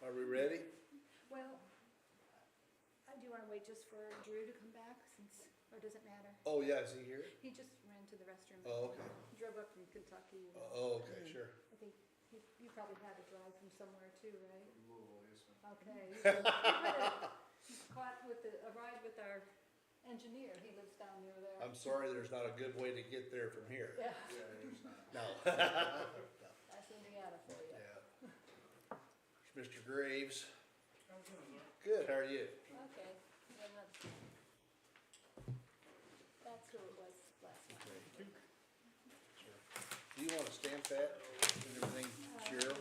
Are we ready? Well, do you wanna wait just for Drew to come back since, or does it matter? Oh, yeah, is he here? He just ran to the restroom. Oh, okay. Drove up from Kentucky. Oh, okay, sure. I think you probably had to drive from somewhere too, right? Louisville, yes, ma'am. Okay. He's caught with a ride with our engineer. He lives down near there. I'm sorry, there's not a good way to get there from here. Yeah, Yeah, there's not. No. that's Indiana for you. Yeah. There's Mr. Graves. How's it going, Good, how are you? Okay. Yeah, that's who it was last night. Do you want to stamp that and everything, Cheryl?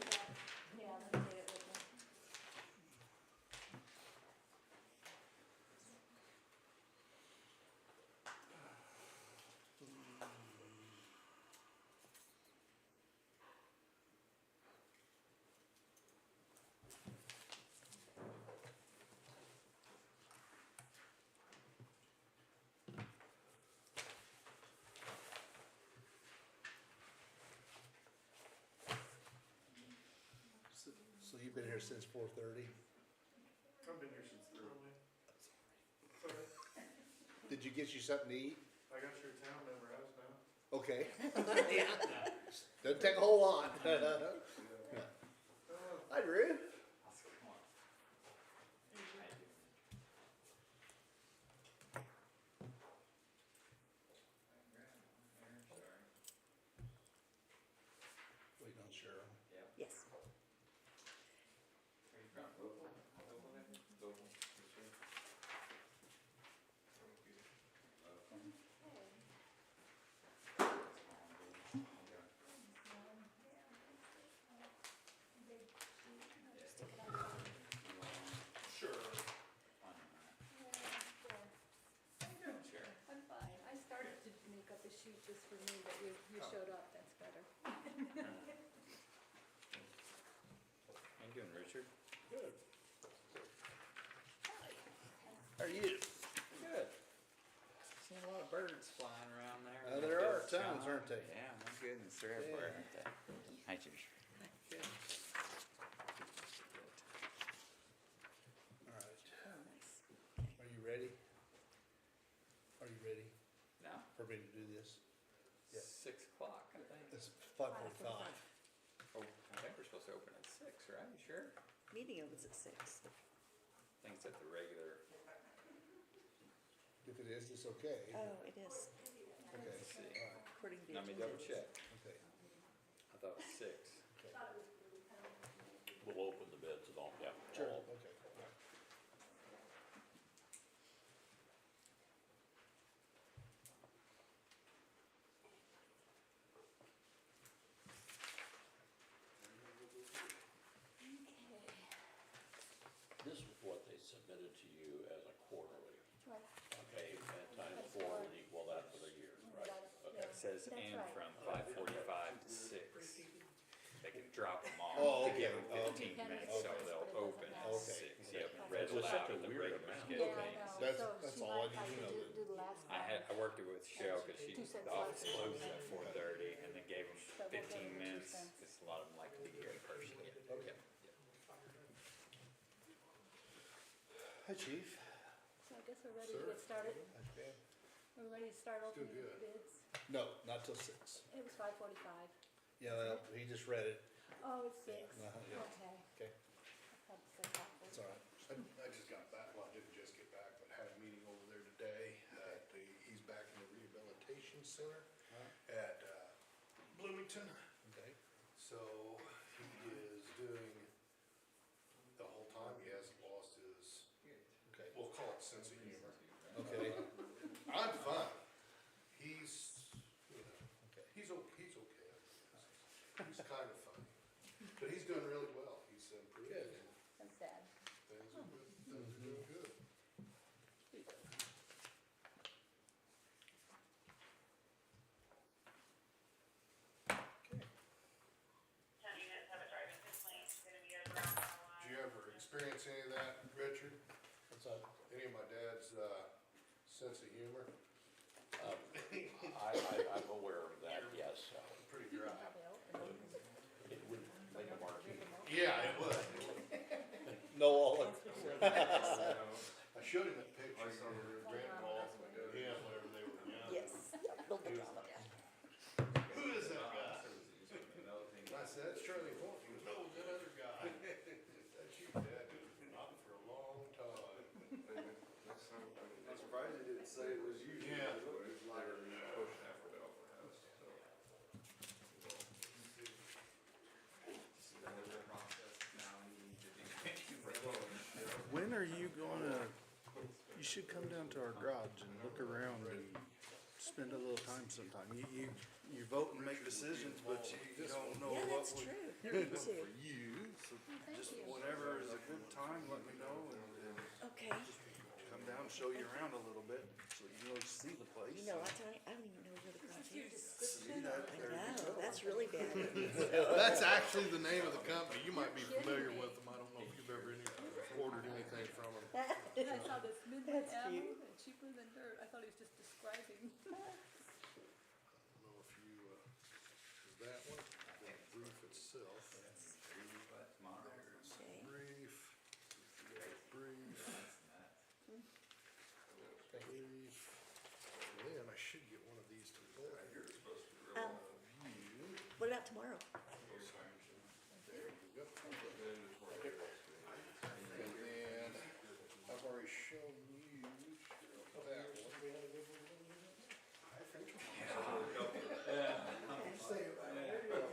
Yeah, let me get it with me. So you've been here since 4:30? I've been here since 3. Did you get you something to eat? I got your town member house now. Okay. Doesn't take a whole lot. Hi, Drew. Waiting on Cheryl. Yes. Where you from? Local? Local then? Local. For sure. Thank you. Sure. Sure. I'm fine. I started to make up a sheet just for me, but you showed up. That's better. How you doing, Richard? Good. How are you? Good. Seen a lot of birds flying around there. There are tons, aren't they? Yeah, my goodness, they're everywhere, aren't they? Hi, Ginger. Good. All right. Oh, nice. Are you ready? Are you ready Now, for me to do this? Yeah. 6 o'clock, I think. It's 5:45. Oh, I think we're supposed to open at 6, right? You sure? Meeting opens at 6. I think it's at the regular. If it is, it's okay. Oh, it is, Okay. Let's see. All right. according to the Let me agenda. double check. Okay. I thought it was 6. Okay. We'll open the bids and all, yeah. Sure. all- Okay. This is what they submitted to you as a quarterly. Right. Okay, and times 4 would equal that for the year, right? Okay. It says That's and right. from 5:45 to 6. They can drop them off Oh, to okay. give them Oh, 15 okay. minutes, so Okay. they'll open at Okay. 6. Yep, Okay. read It was aloud such a in the weird regular amount. schedule Yeah, I meeting. know. That's- So that's she all I might need to have know do- then. Do the last one. I worked it with Cheryl because she, 2 cents the office less. closes at 4:30 and then gave them So we'll go 15 with 2 minutes cents. because a lot of them like to be here in person. Okay. Hi, Chief. So I guess we're ready to get started. Okay. We're ready to start opening good. bids. No, not till 6. It was 5:45. Yeah, well, he just read it. Oh, it's 6. Yeah. Okay. Okay, I thought it said halfway. that's all right. I just got back, well, I didn't just get back, but had a meeting over there today. He's back in the rehabilitation center at Bloomington. Okay. So he is doing, the whole time he hasn't lost his, Okay. we'll call it sense of humor. Okay. I'm fine. He's, you know, Okay. he's okay. He's kind of funny. But he's doing really well. He's improved. Good. I'm sad. Things are good. Things are doing good. Okay. 10 units have a driving complaint, gonna be at around Did you ever experience any of that, Richard? What's up? Any of my dad's sense of humor? I'm aware of that, yes. Pretty dry. Probably open. It would make a marquee. Yeah, it would. know all of I showed him a picture of grandpa and him whenever they were young. Yes, build the drama. Who is that guy? And I said, that's Charlie Funk. He goes, no, that other guy. That's you, Dad. Not for a long time. I'm surprised they didn't say it was you. Yeah. When are you gonna, you should come down to our garage and look around and spend a little time sometime. You vote and make decisions, but you don't know Yeah, what that's would true. be Me good too. for you. So thank just you. whenever is a good time, let me know and Okay. come down and show you around a little bit so you know, see the place. You know, I don't even know where the garage is. See that, I there you know, go. that's really bad. That's actually the name of the company. You might be familiar with them. I don't know if you've ever ordered anything from them. I saw this midnight That's ammo, cute. and cheaper than dirt. I thought he was just describing. I don't know if you, is that one, the roof itself. Okay. Brief. Brief. Brief. Then I should get one of these to both of you. What about tomorrow? There you go. And then I've already shown you that one. I think.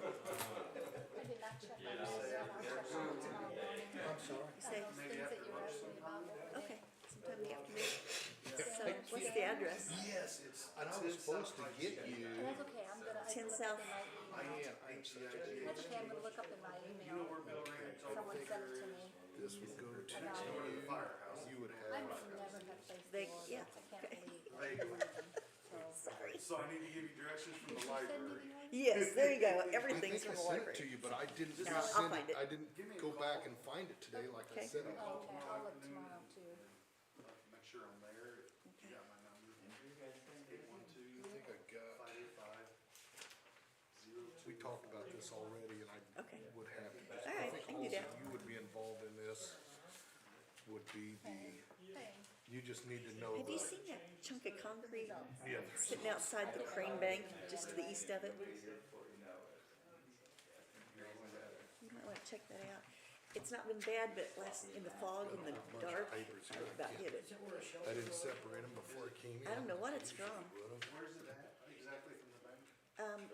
I did not check on those, so I'll check on them tomorrow morning. I'm sorry. You say, Those things that you were asking about. okay, sometime in the afternoon. So what's the address? Yes, it's, and I was supposed to get you. That's okay, I'm gonna, I 10 can look South. up in my I email. am, That's okay, I'm gonna look up in my email. Someone sent it to me. this would go to About it. you would I have. would never have placed the They- order. yeah, I can't okay. believe. Sorry. So I need to give you directions from the Did you send me library. the order? Yes, there you go. I think Everything's I from the sent it to library. you, but I didn't No, I'll send find it, it. I didn't go back and find it today like I Okay. said. I Oh, would. okay, I'll look tomorrow too. Make sure I'm there. You got my number. 812 I think I got, 585 we talked about this already and I Okay. would have to. All right, I can do that. You would be involved in this, would be the, Hey, you just need to know Have you the, seen that chunk of concrete yeah, sitting outside the crane bank, just to the east of it? You might wanna check that out. It's not been bad, but last, in the fog, in the dark, I about hit it. I didn't separate them before I came in. I don't know what it's from. Where's it at? Exactly from the bank?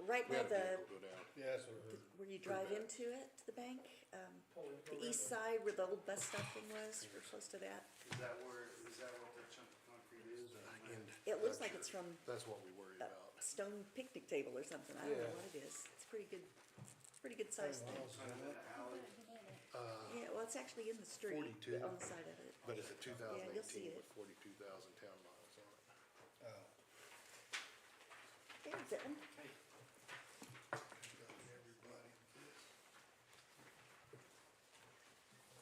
Right We where had a the, vehicle go down. Yeah, so. where you drive into it, to the bank, the east side where the old bus stop thing was, we're close to that. Is that what that chunk of concrete is? It looks like it's from That's what we worry a about. stone picnic table or something, I don't know Yeah. what it is. It's pretty good, pretty good sized thing. Yeah, well, it's actually in the street, 42. on the side of it. But it's a two thousand Yeah, you'll see eighteen it. with 42,000 town miles on it. There's that one. Everybody.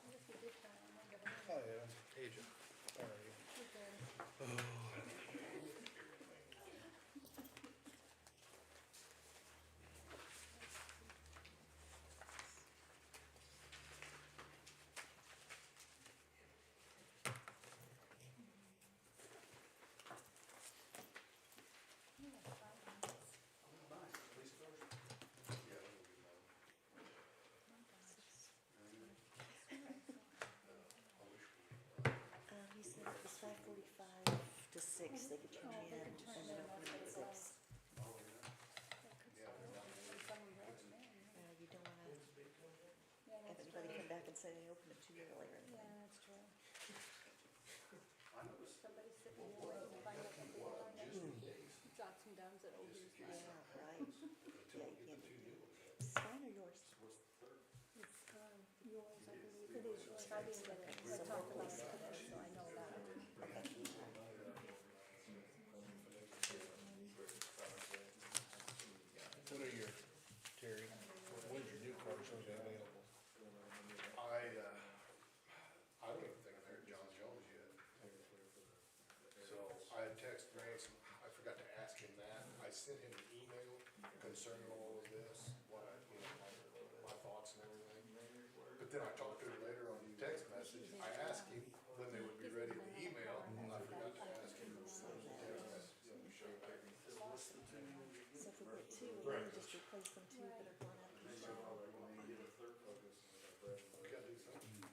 I guess we did try to remember that. Oh, yeah. Hey, Joe. We did. He said it was 5:45 to 6, they could turn Oh, in, they and could turn then in, open that's at what it 6. Someone wrote it down. You don't wanna Yeah, have that's anybody true. come back and say they opened it too early or Yeah, anything. that's true. Somebody's sitting there waiting to find out what they are next. Jots and downs at old years. Yeah, right. Yeah, you can't do that. Is mine or yours? It's yours, I believe. It is yours. I didn't get it. I talked about it today, so I know about it. What are your, Terry, when's your new car gonna be available? I don't even think I'm there at John Jones yet. So I had texted Grant, I forgot to ask him that. I sent him an email concerning all of this, what I, my thoughts and everything. But then I talked to him later on text message, replace them too that are going out to the side. We gotta do something.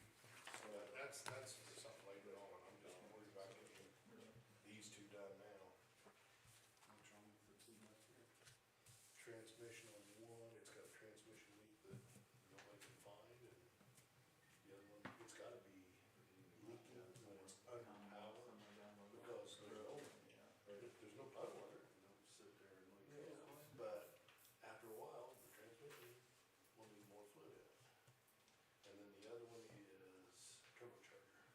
So that's something later on, I'm just worried about getting these two done now. Transmission on one, it's got a transmission leak that nobody can find, and the other one, it's gotta be leaking when it's under power, because there's no puddle under it. But after a while, the transmission will need more fluid. And then the other one is turbocharger.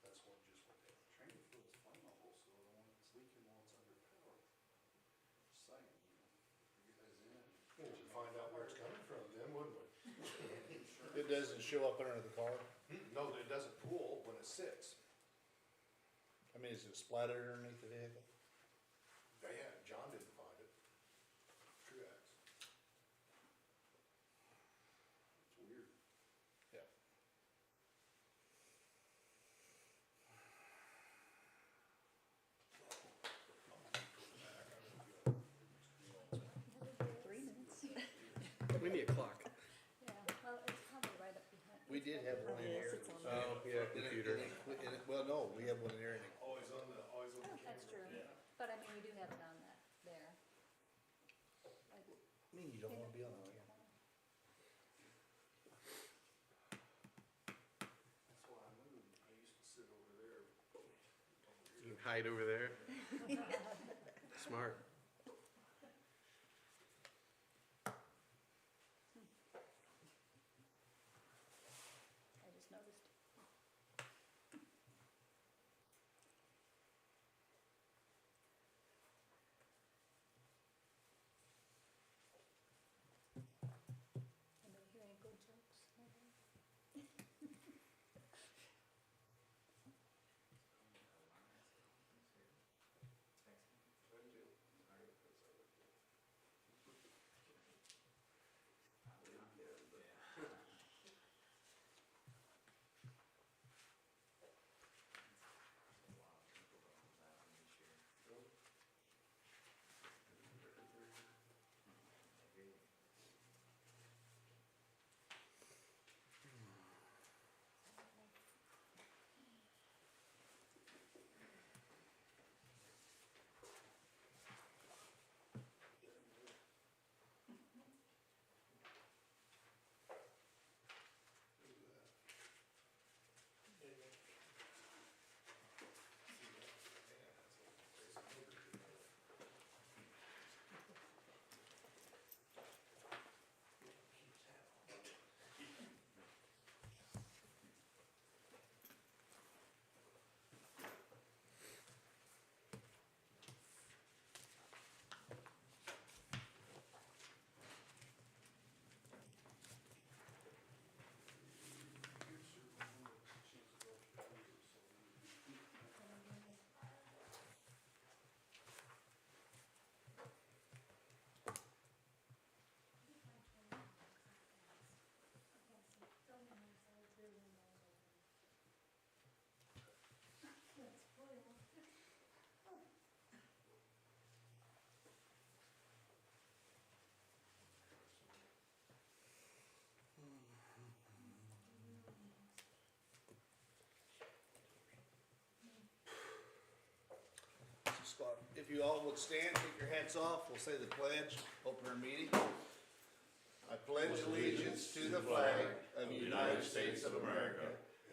That's one just went down. Training fluid's flammable, so the one that's leaking while it's under power. Saying, you guys in. Well, we'd find out where it's coming from then, wouldn't we? It doesn't show up under the car? No, it doesn't pool when it sits. I mean, is it splattered underneath the vehicle? Yeah, John didn't find it. Truax. It's weird. Yeah. Three minutes. We need a clock. Yeah, well, it's probably right up behind. We did have one in Yes, here. it's on Oh, yeah, computer. Well, no, we have one in here. Always on the Oh, that's true, but I mean, we do have it on that, there. I mean, you don't wanna be on the camera. That's why I moved. I used to sit over there. You can hide over there. Smart. I just noticed. Anybody hear any good jokes? Scott, if you all would stand, take your hats off, we'll say the pledge, open our meeting. I pledge allegiance to the flag of the United States of America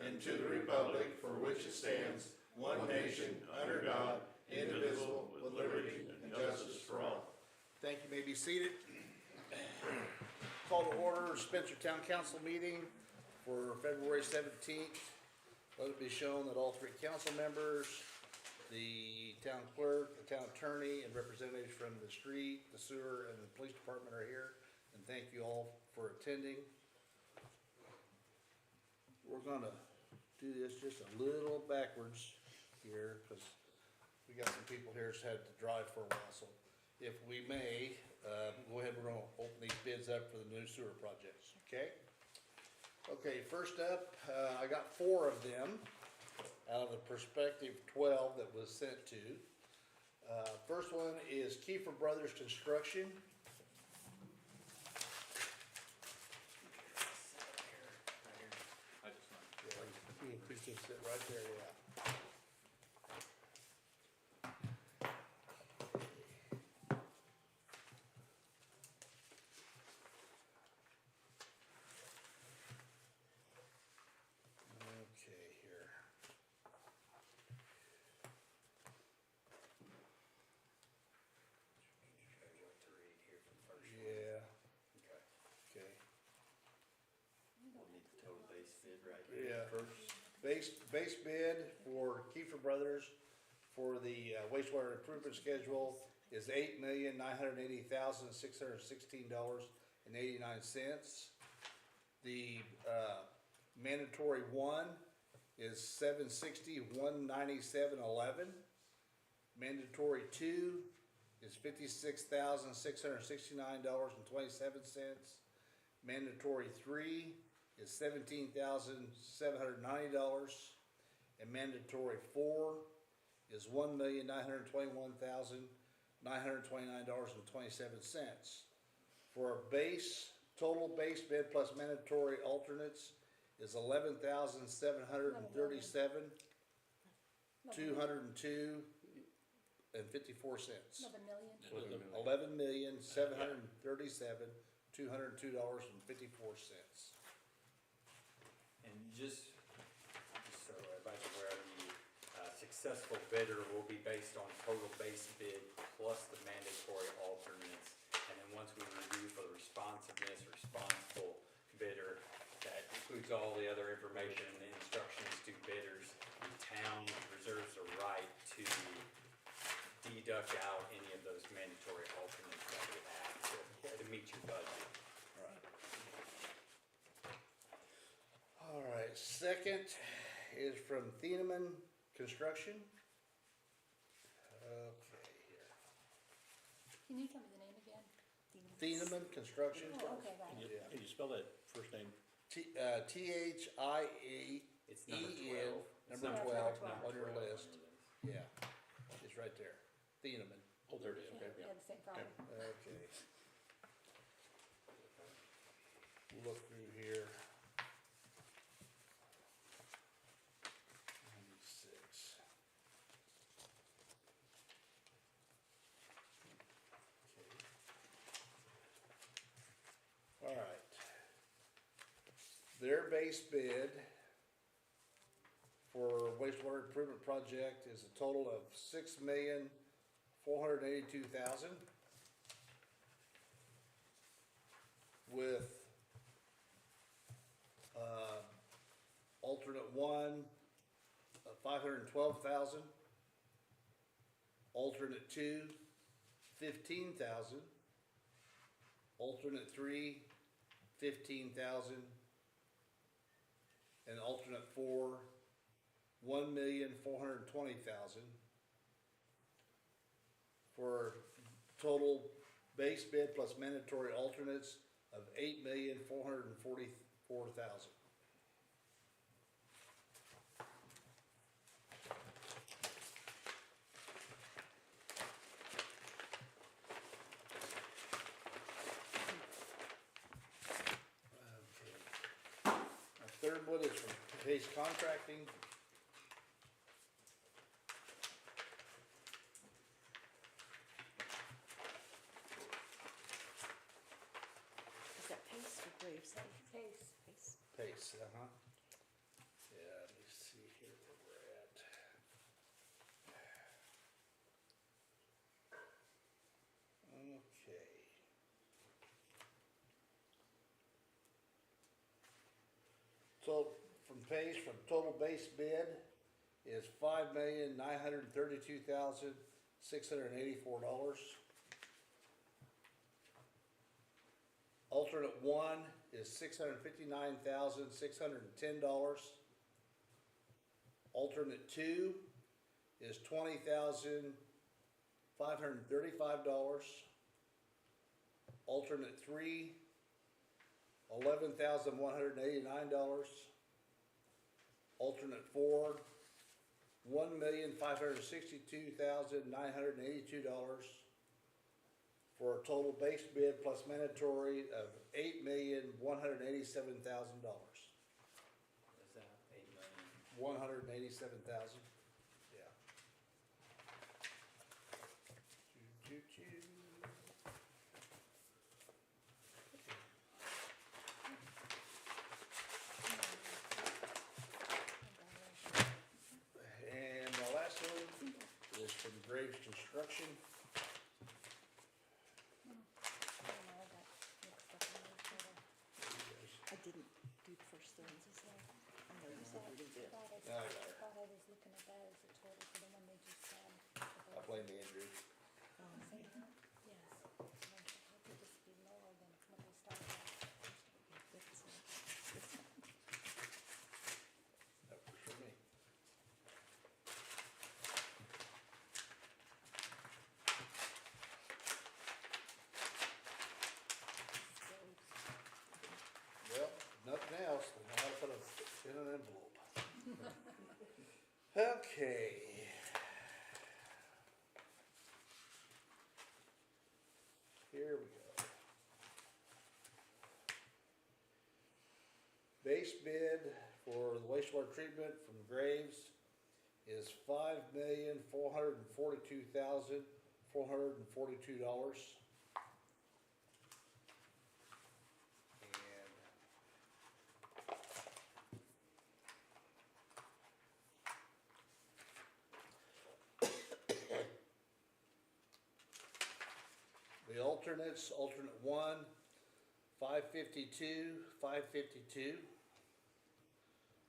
and to the republic for which it stands, one nation, under God, indivisible, with liberty and justice for all. Thank you, may be seated. Call to order Spencer Town Council meeting for February 17th. Let it be shown that all three council members, the town clerk, the town attorney, and representatives from the street, the sewer, and the police department are here. And thank you all for attending. We're gonna do this just a little backwards here, because we got some people here that's had to drive for a while, so if we may, go ahead, we're gonna open these bids up for the new sewer projects, okay? Okay, first up, I got 4 of them out of the prospective 12 that was sent to. First one is Kiefer Brothers Construction. can sit right there, yeah. Okay, here. Yeah, okay. We'll need the total base bid right here Yeah. first. Base bid for Kiefer Brothers for the wastewater improvement schedule is $8,980,616.89. The mandatory one is $760,197.11. Mandatory two is $56,669.27. Mandatory three is $17,790, and mandatory four is $1,921,929.27. For our total base bid plus mandatory alternates is $11,737, $202.54. 11 million? $11,737,202.54. And just so everybody's aware, the successful bidder will be based on total base bid plus the mandatory alternates. And then once we review for the responsiveness, responsible bidder, that includes all the other information and instructions to bidders. The town reserves the right to deduct out any of those mandatory alternates that we have to meet your budget. All right, second is from Thieneman Construction. Okay, here. Can you tell me the name again? Thieneman Construction. Oh, okay, got Can it. you, can you spell that first name? THIEEN, It's number 12. It's number number 12 12. on your list. Yeah, it's right there. Thieneman. Oh, there it is, okay, We yeah. had the same problem. Okay. Look through here. 96. Okay. All right. Their base bid for wastewater improvement project is a total of $6,482,000. With alternate one, $512,000. Alternate two, $15,000. Alternate three, $15,000. And alternate four, $1,420,000. For total base bid plus mandatory alternates of $8,444,000. Our third one is from Pace Contracting. Is that Pace or Graveside? Pace. Pace. Pace, uh-huh. Yeah, let me see here where we're at. Okay. So from Pace, from total base bid is $5,932,684. Alternate one is $659,610. Alternate two is $20,535. Alternate three, $11,189. Alternate four, $1,562,982. For a total base bid plus mandatory of $8,187,000. Is that 8 million? $187,000. Yeah. Choo, choo, choo. And the last one is from Graves Construction. I don't know, I got mixed up in there, so I didn't do the first ones, so I know you said you did. I thought Yeah, I yeah. thought I was looking at that as a total for the one they just said. I blame Andrew. Yes. It could just be lower than what they started at. That works for me. Well, nothing else, we know how to put a, in an envelope. Okay. Here we go. Base bid for the wastewater treatment from Graves is $5,442,442. And the alternates, alternate one, 552, 552.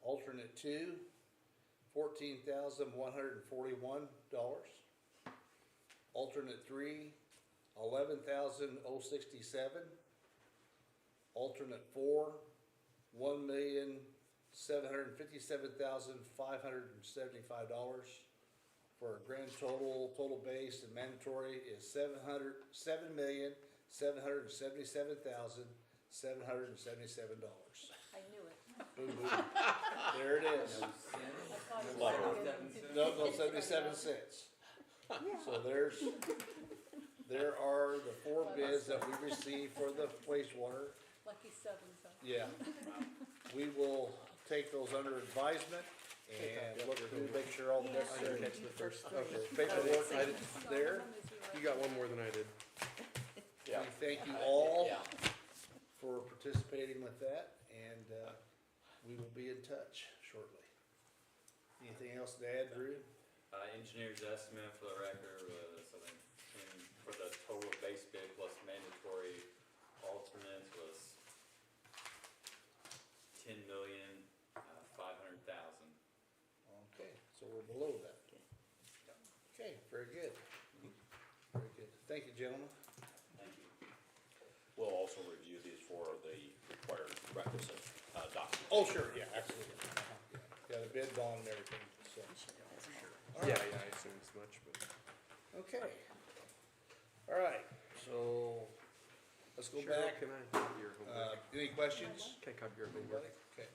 Alternate two, $14,141. Alternate three, $11,067. Alternate four, $1,757,575. For a grand total base and mandatory is $7,777,777. I knew it. Boom, boom. There it is. I thought it Clever. was. No, 77 cents. So there are the four bids that we received for the wastewater. Lucky sevens, huh? Yeah. We will take those under advisement and look to make sure all the necessary Catch the first okay, paperwork is there. You got one more than I did. Yeah. We thank you all Yeah. for participating with that, and we will be in touch shortly. Anything else to add, Drew? Engineer's estimate for the record was, I think, for the total base bid plus mandatory alternates was $10,500,000. Okay, so we're below that. Okay, very good. Very good. Thank you, gentlemen. Thank you. We'll also review these for the required requisite documents. Oh, sure, yeah, absolutely. Got a bid bond and everything, so. Yeah, I assumed as much, but. Okay. All right, so let's go Cheryl, back. can I have your homework? Any questions? Can I copy your Anybody? homework? Okay.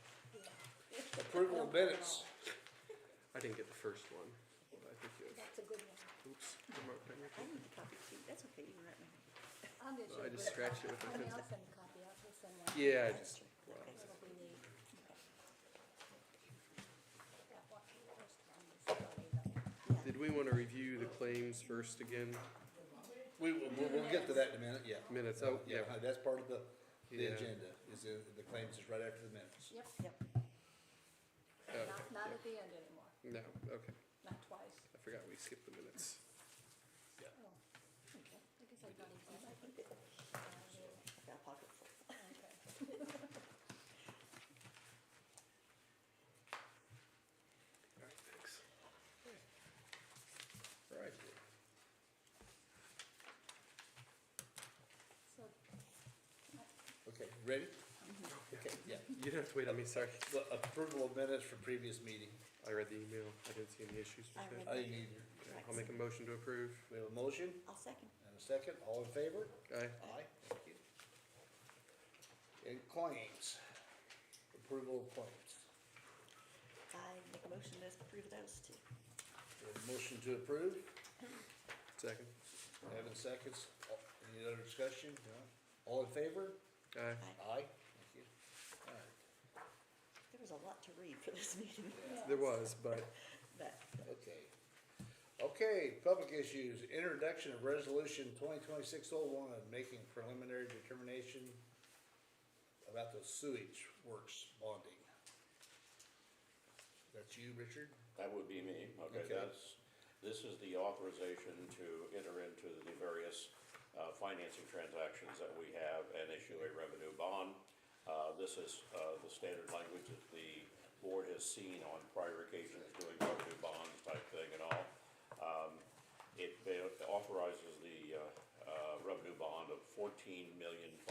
Approval of minutes. I didn't get the first one, but I think you have, That's a good one. oops, the mark pen right I there. need to copy too, that's okay, you can write me. I'll get you I a just good scratched copy. it with my I mean, pencil. I'll send a copy out, we'll send one. Yeah, I just, well, It'll be neat. That one, the first one is funny though. did we wanna review the claims first again? We'll get to that in a minute, yeah. Minutes, oh, Yeah, yeah. that's part of the Yeah. agenda, is the claims is right after the minutes. Yep, Yep. Okay, not at the end anymore, no, okay, not twice. I forgot we skipped the minutes. Oh, okay, I guess I got it. I think it, I've got a pocket full. Okay. Alright, thanks. All right. So, Okay, ready? Okay, yeah. You don't have to wait on me, sorry. The approval of minutes from previous meeting. I read the email, I didn't see any issues I with read it. I need, Okay, I'll make a motion to approve. we have a motion I'll second. and a second, all in favor? Aye. Aye, thank you. And claims, approval of claims. I make a motion to approve those two. We have a motion to approve, Second. Evan seconds, any other discussion? No? All in favor? Aye. Aye, thank you. All right. There was was a lot to read for this meeting, There was, but but Okay. Okay, public issues, introduction of resolution 2026-01, making preliminary determination about the sewage works bonding. That's you, Richard? That would be me, okay, Okay. this is the authorization to enter into the various financing transactions that we have and issue a revenue bond. This is the standard language that the board has seen on prior occasions doing revenue bonds type thing and all. It authorizes the revenue bond of $14,500,000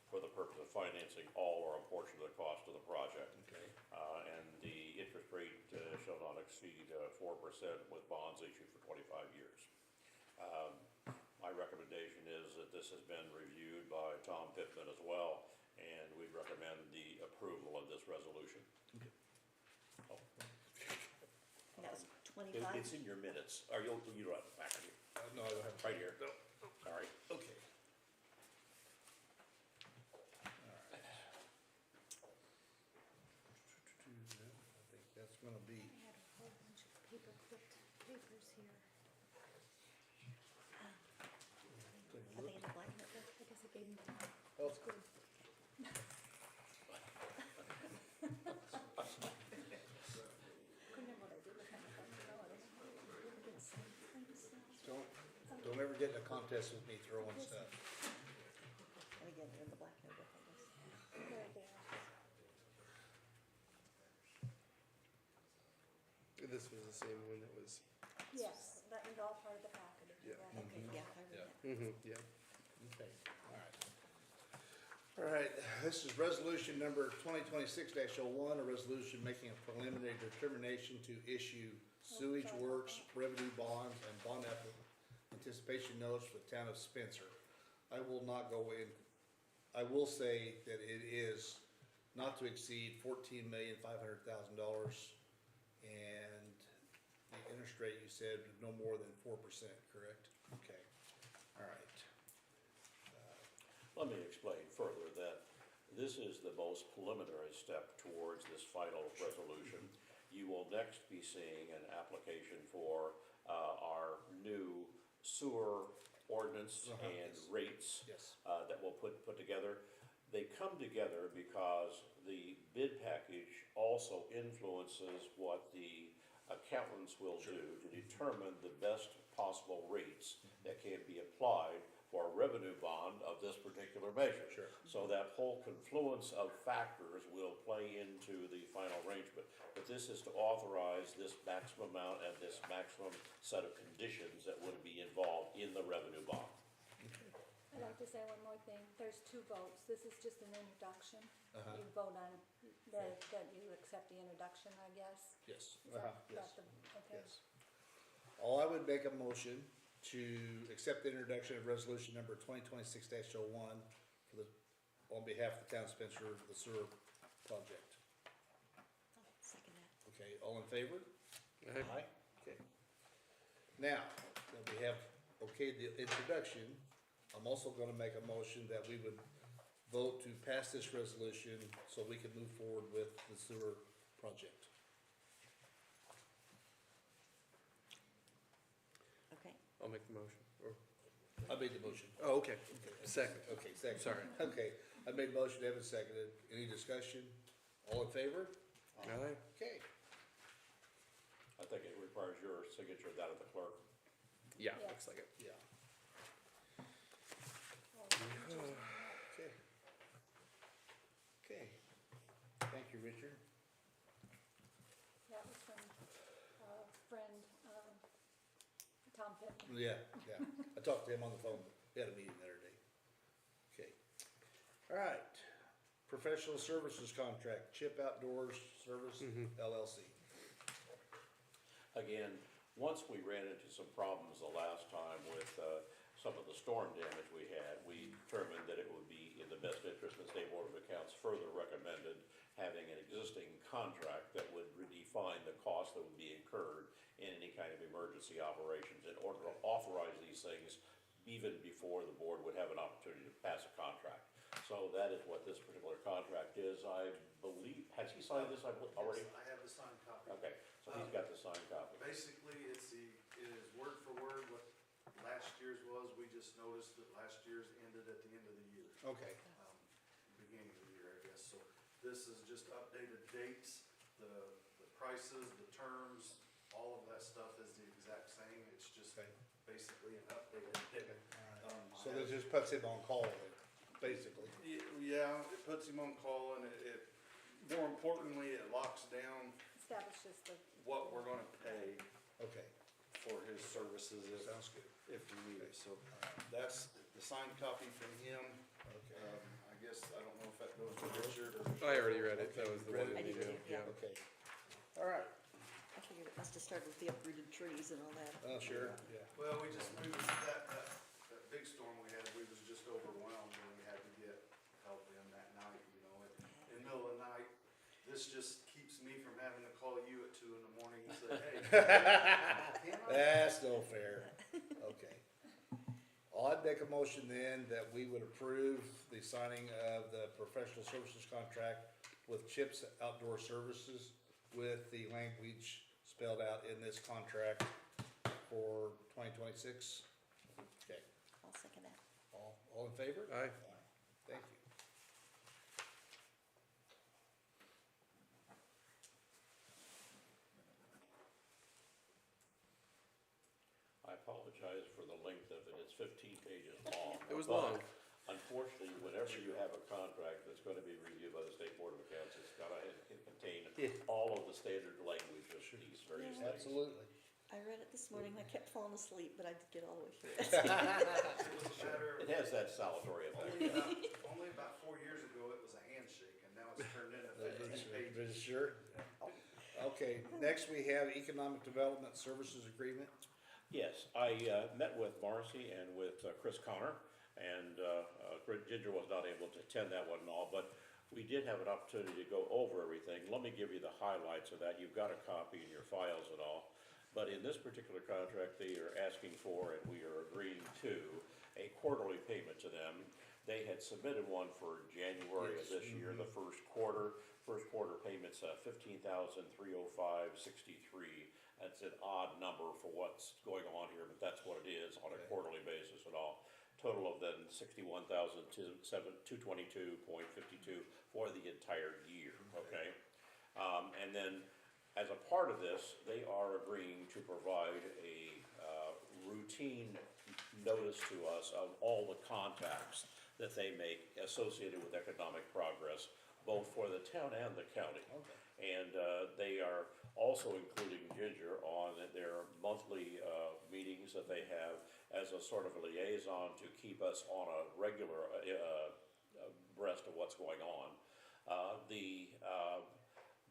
for the purpose of financing all or a portion of the cost of the project. Okay. And the interest rate shall not exceed 4% with bonds issued for 25 years. My recommendation is that this has been reviewed by Tom Pittman as well, and we recommend the approval of this resolution. Oh, that was It's 25. in your minutes, or you don't have the back of you, No, I don't have. right here. No. Sorry. Okay. I think that's gonna be, I had a whole bunch of paper clipped papers here. Are they in the black notebook? I guess I gave them to Tom. oh, It's good. Couldn't remember what I did with my phone. No, I don't know. I did the same things. don't ever get in a contest with me throwing stuff. And again, they're in the black notebook, I guess. There they are. this was the same one that was, Yes, that was all part of the package. Yeah. right? Okay, yeah, I read that. yeah. Okay, alright. Alright, this is resolution number 2026-01, a resolution making a preliminary determination to issue sewage works, revenue bonds, and bond anticipation notes for the town of Spencer. I will not go in, I will say that it is not to exceed $14,500,000, and the interest rate you said no more than 4%, correct? Okay, alright. Let me explain further that this is the most preliminary step towards this final resolution. You will next be seeing an application for our new sewer ordinance and Yes. rates Yes. that we'll put together. They come together because the bid package also influences what the accountants will do to determine the best possible rates that can be applied for a revenue bond of this particular measure. Sure. So that whole confluence of factors will play into the final arrangement. But this is to authorize this maximum amount and this maximum set of conditions that would be involved in the revenue bond. I'd like to say one more thing. There's two votes. This is just an introduction. Uh-huh. You vote on that you accept the introduction, I guess. Yes. Is that, Yes. okay? Yes. All I would make a motion to accept the introduction of resolution number 2026-01 for the, on behalf of the town of Spencer, the sewer project. I'll second that. Okay, all in favor? Aye. Okay. Now, that we have okayed the introduction, I'm also gonna make a motion that we would vote to pass this resolution so we can move forward with the sewer project. Okay, I'll make the motion, or, I made the motion. oh, okay, second. Okay, second. Sorry. Okay, I made a motion, Evan seconded. Any discussion? All in favor? Aye. Okay. I think it requires your signature down at the clerk. Yeah, Yes. looks like it. Yeah. Well, Okay. Okay. Thank you, Richard. that was from, friend, Tom Pittman. Yeah, yeah. I talked to him on the phone. We had a meeting the other day. Okay. All right. Professional services contract, Chip Outdoors Service LLC. Again, once we ran into some problems the last time with some of the storm damage we had, we determined that it would be in the best interest of the State Board of Accounts further recommended having an existing contract that would redefine the cost that would be incurred in any kind of emergency operations in order to authorize these things even before the board would have an opportunity to pass a contract. So that is what this particular contract is. I believe, has he signed this already? I have the signed copy. Okay, so he's got the signed copy. Basically, it is word for word what last year's was. We just noticed that last year's ended at the end of the year. Okay, Beginning of the year, I guess. So this is just updated dates, the prices, the terms, all of that stuff is the exact same. It's just Okay. basically an updated date. so this just puts him on call, then, basically. Yeah, it puts him on call and it, more importantly, it locks down Establishes the, what we're gonna pay Okay, for his services sounds good. if we need it. So that's the signed copy from him. Okay. I guess, I don't know if that goes to Richard or. I already read it, that was the Read one. it? I did too, yeah. Okay. All right, I figured it must have started with the uprooted trees and all that. sure, yeah. Well, we was, that big storm we had, we was just overwhelmed and we had to get help in that night, you know, in the middle of the night. This just keeps me from having to call you at 2 a.m. and say, hey. can I? That's no fair. Okay. I'd make a motion then that we would approve the signing of the professional services contract with Chips Outdoor Services with the language spelled out in this contract for 2026. Okay, I'll second that. all in favor? Aye. Thank you. I apologize for the length of it, it's 15 pages long. It was but long. Unfortunately, whenever you have a contract that's gonna be reviewed by the State Board of Accounts, it's gotta contain all of the standard language of these various Yeah. things. Absolutely. I read it this morning, I kept falling asleep, but I did get all the way through it. It was a matter It of, has that salutary effect. only about 4 years ago, it was a handshake and now it's turned into 15 pages. Sure. Okay, next we have Economic Development Services Agreement. Yes, I met with Marcy and with Chris Connor, and Ginger was not able to attend that one and all, but we did have an opportunity to go over everything. Let me give you the highlights of that. You've got a copy in your files and all. But in this particular contract, they are asking for, and we are agreeing to, a quarterly payment to them. They had submitted one for January of this year, the first quarter. First quarter payment's $15,305.63. That's an odd number for what's going on here, but that's what it is on a quarterly basis and all. Total of then $61,222.52 for the entire year, okay? And then, as a part of this, they are agreeing to provide a routine notice to us of all the contacts that they make associated with economic progress, both for the town and the county. And they are also including Ginger on their monthly meetings that they have as a sort of a liaison to keep us on a regular abreast of what's going on. The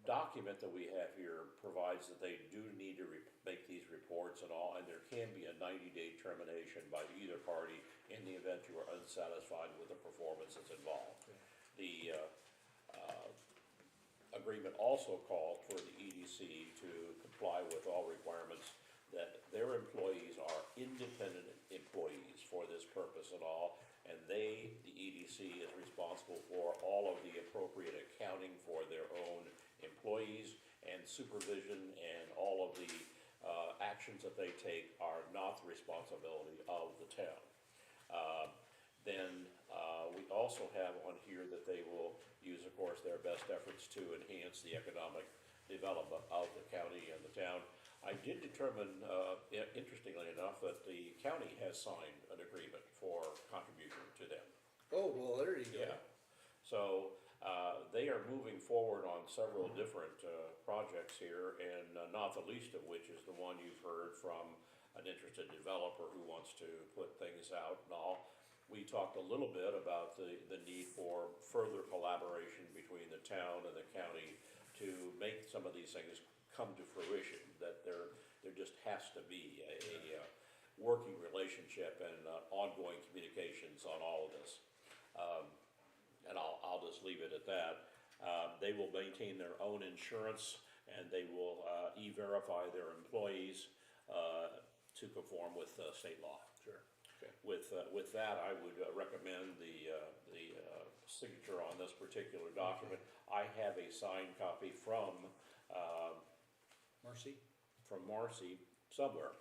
document that we have here provides that they do need to make these reports and all, and there can be a 90-day termination by either party in the event you are unsatisfied with the performance that's involved. The agreement also called for the EDC to comply with all requirements that their employees are independent employees for this purpose and all, and they, the EDC, is responsible for all of the appropriate accounting for their own employees and supervision, and all of the actions that they take are not the responsibility of the town. Then we also have on here that they will use, of course, their best efforts to enhance the economic development of the county and the town. I did determine, interestingly enough, that the county has signed an agreement for contribution to them. Oh, well, there you go. Yeah, so, they are moving forward on several different, projects here, and not the least of which is the one you've heard from an interested developer who wants to put things out and all. We talked a little bit about the need for further collaboration between the town and the county to make some of these things come to fruition, that there just has to be a working relationship and ongoing communications on all of this. And I'll just leave it at that. They will maintain their own insurance, and they will e-verify their employees to conform with state law. Sure. Okay. With that, I would recommend the signature on this particular document. I have a signed copy Marcy? from Marcy somewhere.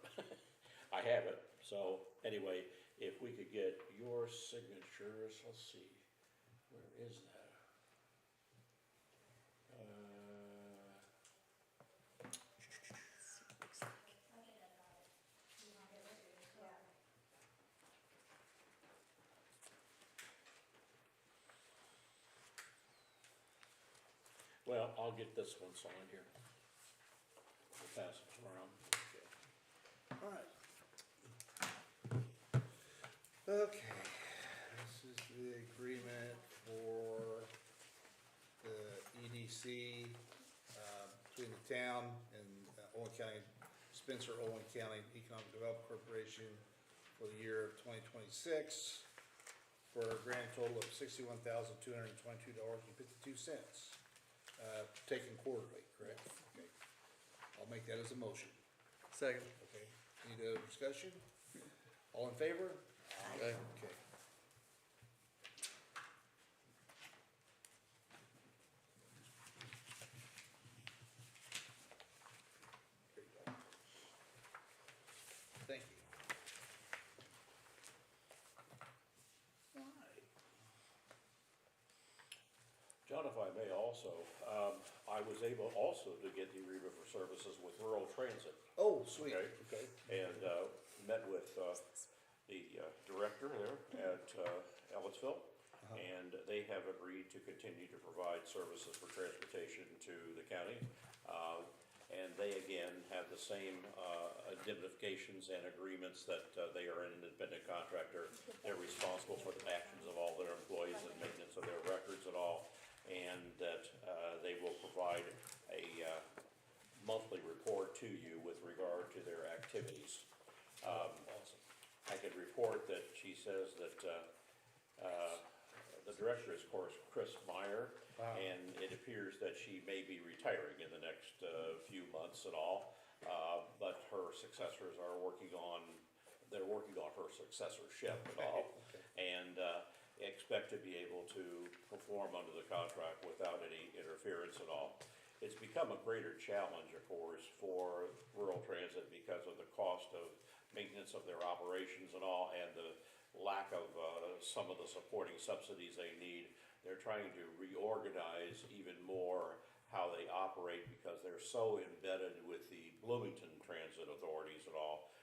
I have it, so anyway, if we could get your signatures, let's see, where is that? Well, I'll get this one signed here. We'll pass it around. All right. Okay, this is the agreement for the EDC, between the town and Owen County, Spencer Owen County Economic Development Corporation for the year of 2026 for a grand total of $61,222.52. Taken quarterly, correct? Okay. I'll make that as a motion. Second. Okay, any other discussion? All in favor? Aye. Okay. Here you go. Thank you. All right. John, if I may also, I was able also to get the agreement for services with rural transit. Oh, sweet, Okay. okay. And met with the director there at Ellisville. And they have agreed to continue to provide services for transportation to the county. And they again have the same indemnifications and agreements that they are an independent contractor. They're responsible for the actions of all their employees and maintenance of their records and all. And that they will provide a monthly report to you with regard to their activities. Awesome. I could report that she says that the director is, of course, Chris Meyer, Wow. and it appears that she may be retiring in the next few months and all, but her successors are working on her successorship and all, Okay. and expect to be able to perform under the contract without any interference at all. It's become a greater challenge, of course, for rural transit because of the cost of maintenance of their operations and all, and the lack of some of the supporting subsidies they need. They're trying to reorganize even more how they operate because they're so embedded with the Bloomington Transit authorities and all,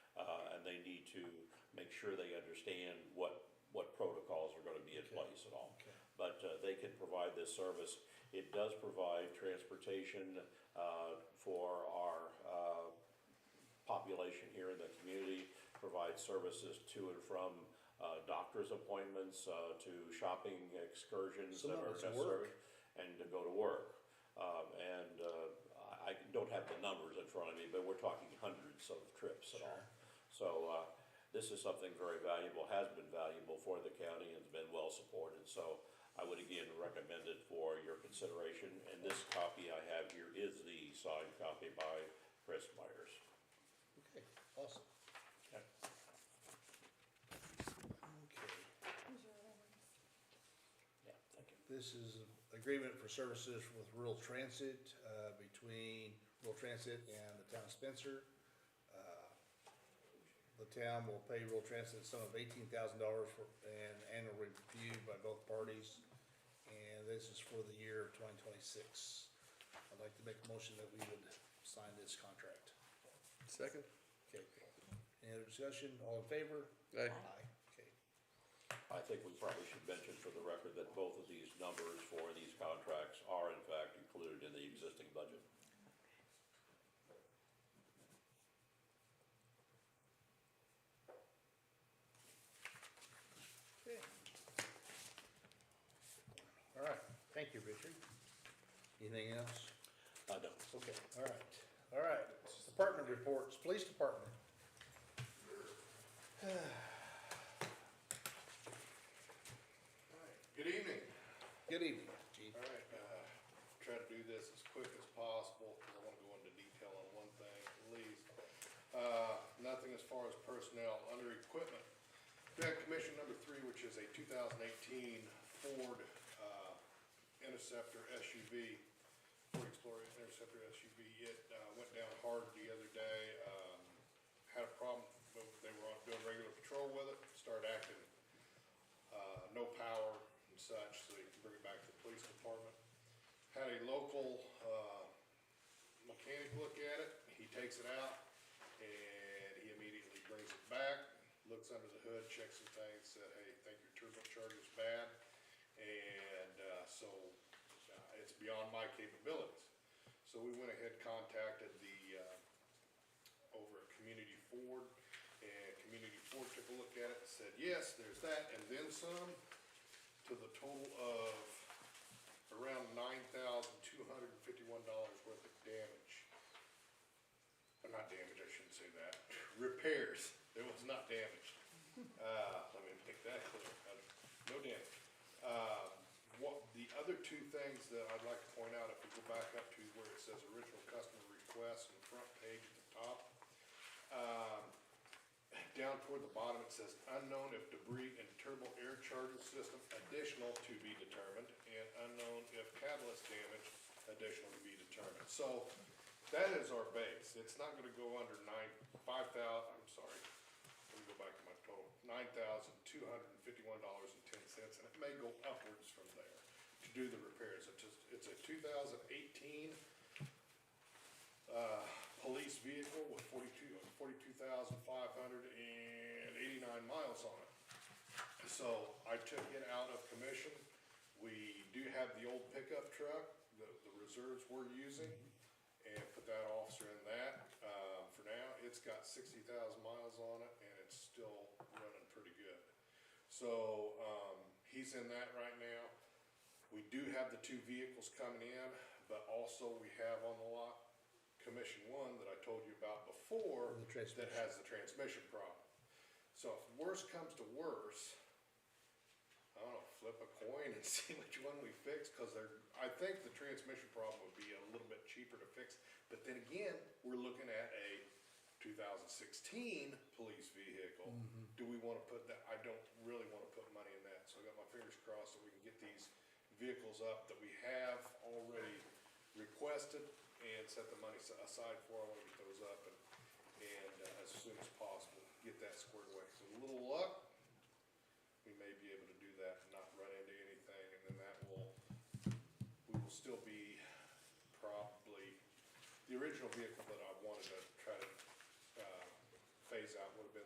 and they need to make sure they understand what protocols are gonna be in place and all. Okay. But they can provide this service. It does provide transportation for our population here in the community, provides services to and from doctor's appointments, to shopping excursions Some that of are it's necessary, work. and to go to work. And I don't have the numbers in front of me, but we're talking hundreds of trips and all. So this is something very valuable, has been valuable for the county, and has been well supported. So I would again recommend it for your consideration. And this copy I have here is the signed copy by Chris Myers. Okay, awesome. Okay. Okay. Yeah, thank you. This is an agreement for services with rural transit, between rural transit and the town of Spencer. The town will pay rural transit a sum of $18,000 for an annual review by both parties. And this is for the year of 2026. I'd like to make a motion that we would sign this contract. Second. Okay. Any other discussion? All in favor? Aye. Aye. Okay. I think we probably should mention for the record that both of these numbers for these contracts are in fact included in the existing budget. Okay. All right, thank you, Richard. Anything else? No. Okay, all right. Department reports, police department. Good evening. Good evening, chief. All right, try to do this as quick as possible, because I wanna go into detail on one thing at least. Nothing as far as personnel, under equipment. We have commission number 3, which is a 2018 Ford, Interceptor SUV, Ford Explorer Interceptor SUV. It, went down hard the other day, had a problem, they were on doing regular patrol with it, started acting, no power and such, so you can bring it back to the police department. Had a local, mechanic look at it, he takes it out, and he immediately brings it back, looks under the hood, checks some things, said, hey, think your turbocharger's bad, and, so, it's beyond my capabilities. So we went ahead, contacted the, over at Community Ford, and Community Ford took a look at it and said, yes, there's that, and then some, to the total of around $9,251 worth of damage. Not damage, I shouldn't say that, repairs, it was not damage. Let me make that clear, no damage. What, the other two things that I'd like to point out, if we go back up to where it says original customer request on the front page at the top, down toward the bottom, it says unknown if debris in turbo air charging system additional to be determined, and unknown if catalyst damage additional to be determined. So that is our base. It's not gonna go under $5,000, I'm sorry, let me go back to my total, $9,251.10, and it may go upwards from there to do the repairs. It's a 2018 police vehicle with 42,589 miles on it. So I took it out of commission. We do have the old pickup truck, the reserves we're using, and put that officer in that. For now, it's got 60,000 miles on it, and it's still running pretty good. So, he's in that right now. We do have the two vehicles coming in, but also we have on the lot Commission One that I told you about before, The transmission. that has the transmission problem. So if worse comes to worse, I don't know, flip a coin and see which one we fix, cause I think the transmission problem would be a little bit cheaper to fix. But then again, we're looking at a 2016 police vehicle. Do we wanna put that, I don't really wanna put money in that, so I got my fingers crossed that we can get these vehicles up that we have already requested and set the money aside for. I wanna get those up and as soon as possible, get that squared away. So with a little luck, we may be able to do that and not run into anything, and then we will still be probably, the original vehicle that I wanted to try to, phase out would have been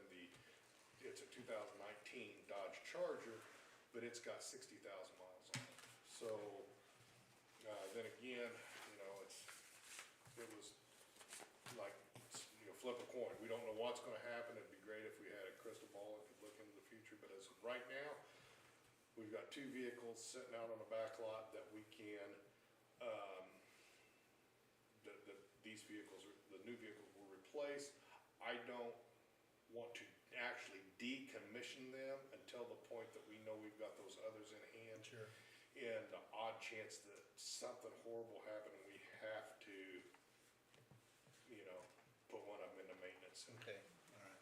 it's a 2019 Dodge Charger, but it's got 60,000 miles on it. So, then again, it was like, flip a coin. We don't know what's gonna happen. It'd be great if we had a crystal ball and could look into the future, but as of right now, we've got two vehicles sitting out on the back lot that we can, these vehicles, the new vehicles will replace. I don't want to actually decommission them until the point that we know we've got those others in hand. Sure. And the odd chance that something horrible happened and we have to, put one of them into maintenance. Okay, all right.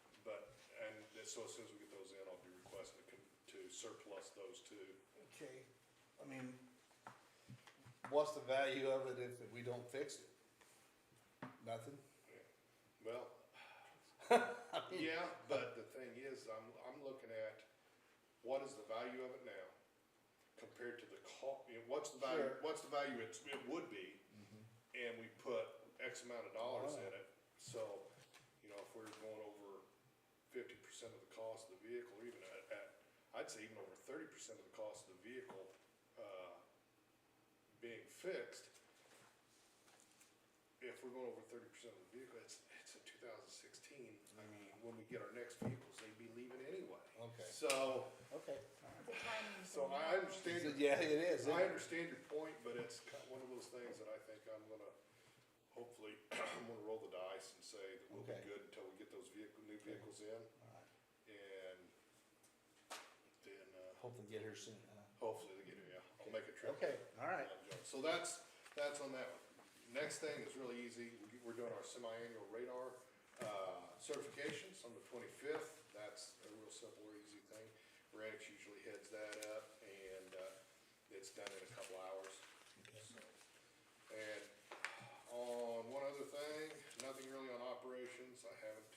So as soon as we get those in, I'll be requesting to surplus those two. Okay, I mean, what's the value of it if we don't fix it? Nothing? Well, yeah, but the thing is, I'm looking at what is the value of it now compared to the what's the value, Sure. what's the value it would be, and we put X amount of dollars in it. So, if we're going over 50% of the cost of the vehicle, even I'd say even over 30% of the cost of the vehicle, being fixed, if we're going over 30% of the vehicle, it's a 2016. I mean, when we get our next vehicles, they'd be leaving anyway. Okay. So, Okay. The timing's so in I there. understand. Yeah, it is. I understand your point, but it's one of those things that I think I'm gonna, hopefully, I'm gonna roll the dice and say that we'll be Okay. good until we get those new vehicles in, All right. and then, Hopefully get here soon, huh? hopefully they get here, yeah, I'll make a trip. Okay, all right. So that's on that one. Next thing is really easy, we're doing our semi-annual radar, certifications on the 25th, that's a real simple, easy thing. Radix usually heads that up, and, it's done in a couple hours. operations, I haven't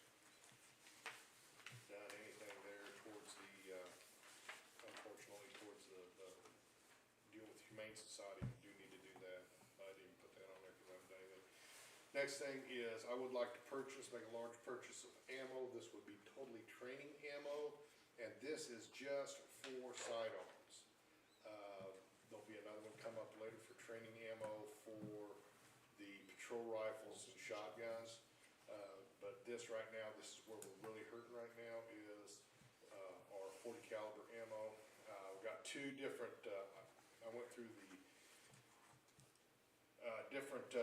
done anything there towards the, unfortunately, towards the deal with Humane Society. I do need to do that. I didn't put that on there because I haven't done anything. Next thing is, I would like to make a large purchase of ammo. This would be totally training ammo, and this is just for sidearms. There'll be another one come up later for training ammo for the patrol rifles and shotguns. But this right now, this is where we're really hurting right now, is our 40 caliber ammo. We've got two different, I went through the different, to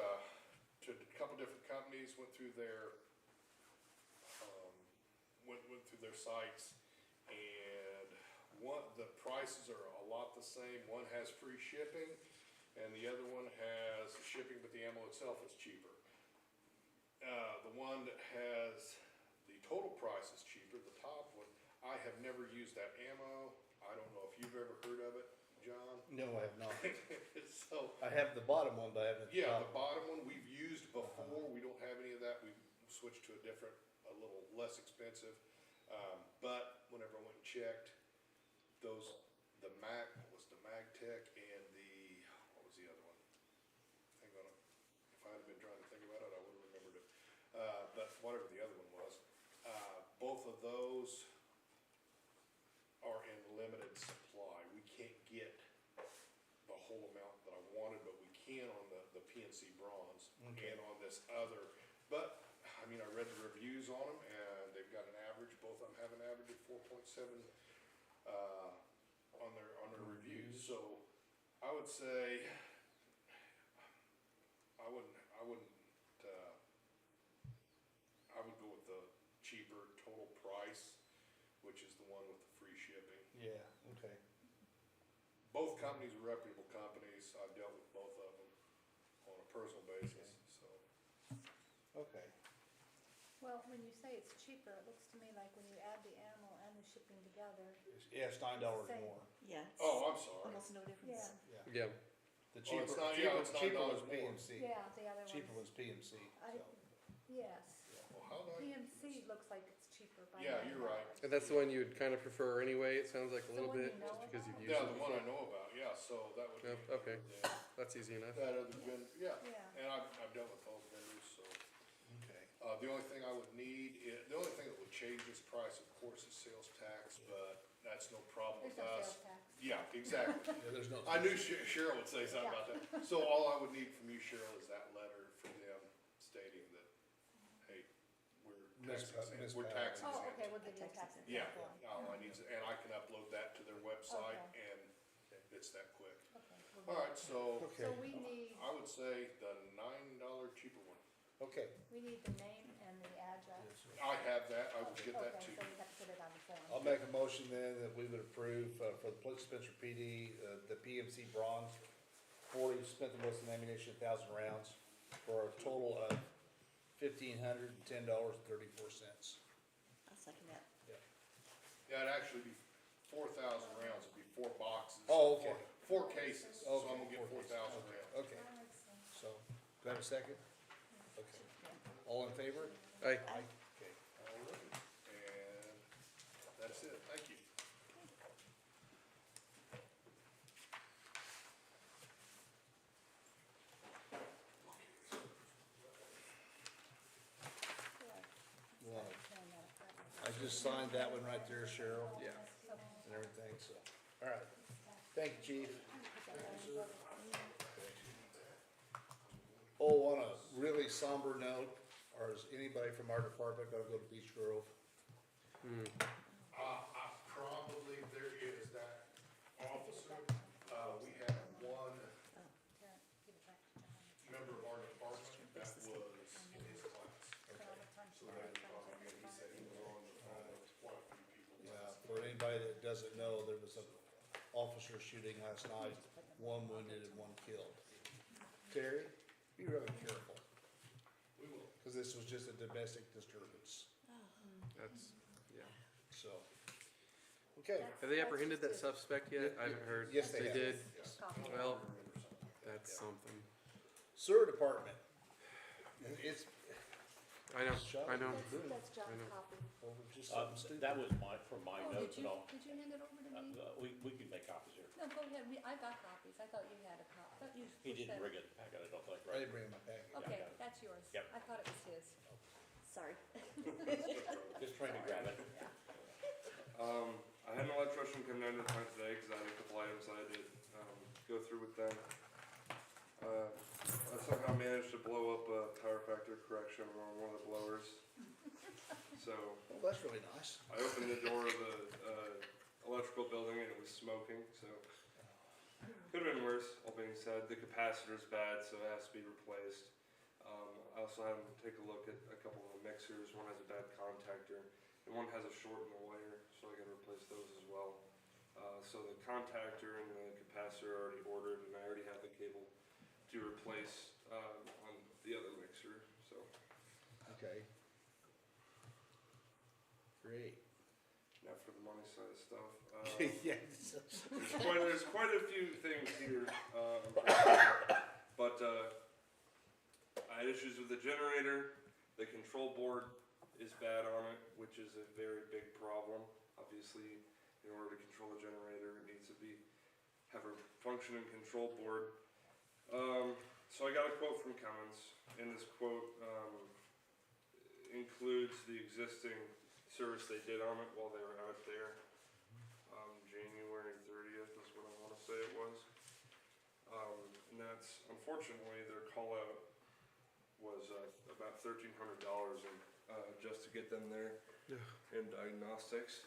a couple different companies, went through their, went through their sites, and the prices are a lot the same. One has free shipping, and the other one has shipping, but the ammo itself is cheaper. The one that has the total price is cheaper, the top one, I have never used that ammo. I don't know if you've ever heard of it, John. No, I have not. So, I have the bottom one, but I haven't. yeah, the bottom one we've used before. We don't have any of that. We've switched to a different, a little less expensive. But whenever I went and checked, the MagTech and what was the other one? Hang on, if I had been trying to think about it, I would have remembered it. But whatever the other one was, both of those are in limited supply. We can't get the whole amount that I wanted, but we can on the PNC Bronze and on this other. But, I mean, I read the reviews on them, and they've got an average, both of them have an average of 4.7 on their reviews. So I would say, I would go with the cheaper total price, which is the one with the free shipping. Yeah, okay. Both companies are reputable companies. I've dealt with both of them on a personal basis, so. Okay. Well, when you say it's cheaper, it looks to me like when you add the ammo and the shipping together, Yeah, it's $9 Same. more. Yeah, it's Oh, I'm sorry. almost no difference. Yeah, The Oh, it's not- yeah, it's cheaper $9 was more. PMC. yeah, the other Cheaper one's, was PMC, I- so. yes. Well, how do I? PMC looks like it's cheaper by Yeah, $9. you're right. and that's the one you'd kind of prefer anyway, it sounds like a The little one you bit, know just because about? you've used Yeah, it the one I before. know about, yeah, so that would be. Yeah, okay. Yeah. That's easy enough. That other vendor, yeah, Yeah. and I've dealt with both vendors, so. Okay. The only thing I would need, the only thing that would change this price, of course, is sales tax, but that's no problem There's with no us. sales tax. Yeah, exactly. Yeah, there's no. I knew Cheryl would say something about that. So all I would need from you, Cheryl, is that letter from them stating that, hey, we're tax exempt, we're tax Oh, exempt. okay, we'll give you a tax Yeah, exempt one. all I need is, and I can upload that to their website, Okay. and it's that quick. Okay, we'll All do right, so Okay. So we need, I would say the $9 cheaper one. Okay. we need the name and the address. I have that, I will get that Okay, to you. so we have to put it on the form. I'll make a motion then that we would approve, for the Spencer PD, the PMC Bronze, 40 Smith & Wesson ammunition, 1,000 rounds, for a total of $1,510.34. I'll second that. Yeah, it'd actually be 4,000 rounds, it'd be 4 boxes. Oh, okay. Four cases, so Okay, I'm gonna get 4 cases. 4,000 rounds. Okay, That makes sense. so, do I have a second? Okay. All in favor? Aye. Okay. All right, and that's it, thank you. Well, I just signed that one right there, Cheryl. Yeah. And everything, so, all right. Thank you, chief. Oh, on a really somber note, or is anybody from our department gonna go to Beach Grove? Probably there is that officer, we had one Karen, give it back to John. member of our department that was in his class. Put all the time So sheet that on, department, he said he was on the phone with quite a few people. Yeah, for anybody that doesn't know, there was a officer shooting last night, one wounded and one killed. Terry, be really careful, We will. cause this was just a domestic disturbance, That's, yeah. so. Okay. Have they apprehended that suspect yet? I haven't heard. Yes, they have. did? Yes. Copy. Well, that's something. Sewer department. It's, I know, shot I know. it. That's John's know. copy. Over just something stupid. That was from my Oh, notes did and you, all. did you hand it over to me? We can make copies here. No, go ahead, I got copies, I thought you had a copy, I thought you. He pushed didn't that- bring it in the packet, I don't think, I right? didn't bring my package. Okay, got it. that's yours. Yep. I thought it was his. Sorry. Just trying to grab it. I had an electrician come down to the plant today because I had a couple items I had to go through with them. I somehow managed to blow up a power factor correction on one of the blowers. So Oh, that's really nice. I opened the door of the electrical building and it was smoking, so could have been worse, all being said. The capacitor's bad, so it has to be replaced. I also had him take a look at a couple of the mixers. One has a bad contactor and one has a short in the wire, so I gotta replace those as well. So the contactor and the capacitor are already ordered, and I already have the cable to replace on the other mixer, so. Okay. Great. Now for the money side of stuff. Yeah. There's quite a few things here, but I had issues with the generator. The control board is bad on it, which is a very big problem. Obviously, in order to control the generator, it needs to have a functioning control board. So I got a quote from Cummins, and this quote includes the existing service they did on it while they were out there. January 30th is what I want to say it was. And that's, unfortunately, their call out was about $1,300 just to get them there Yeah. in diagnostics.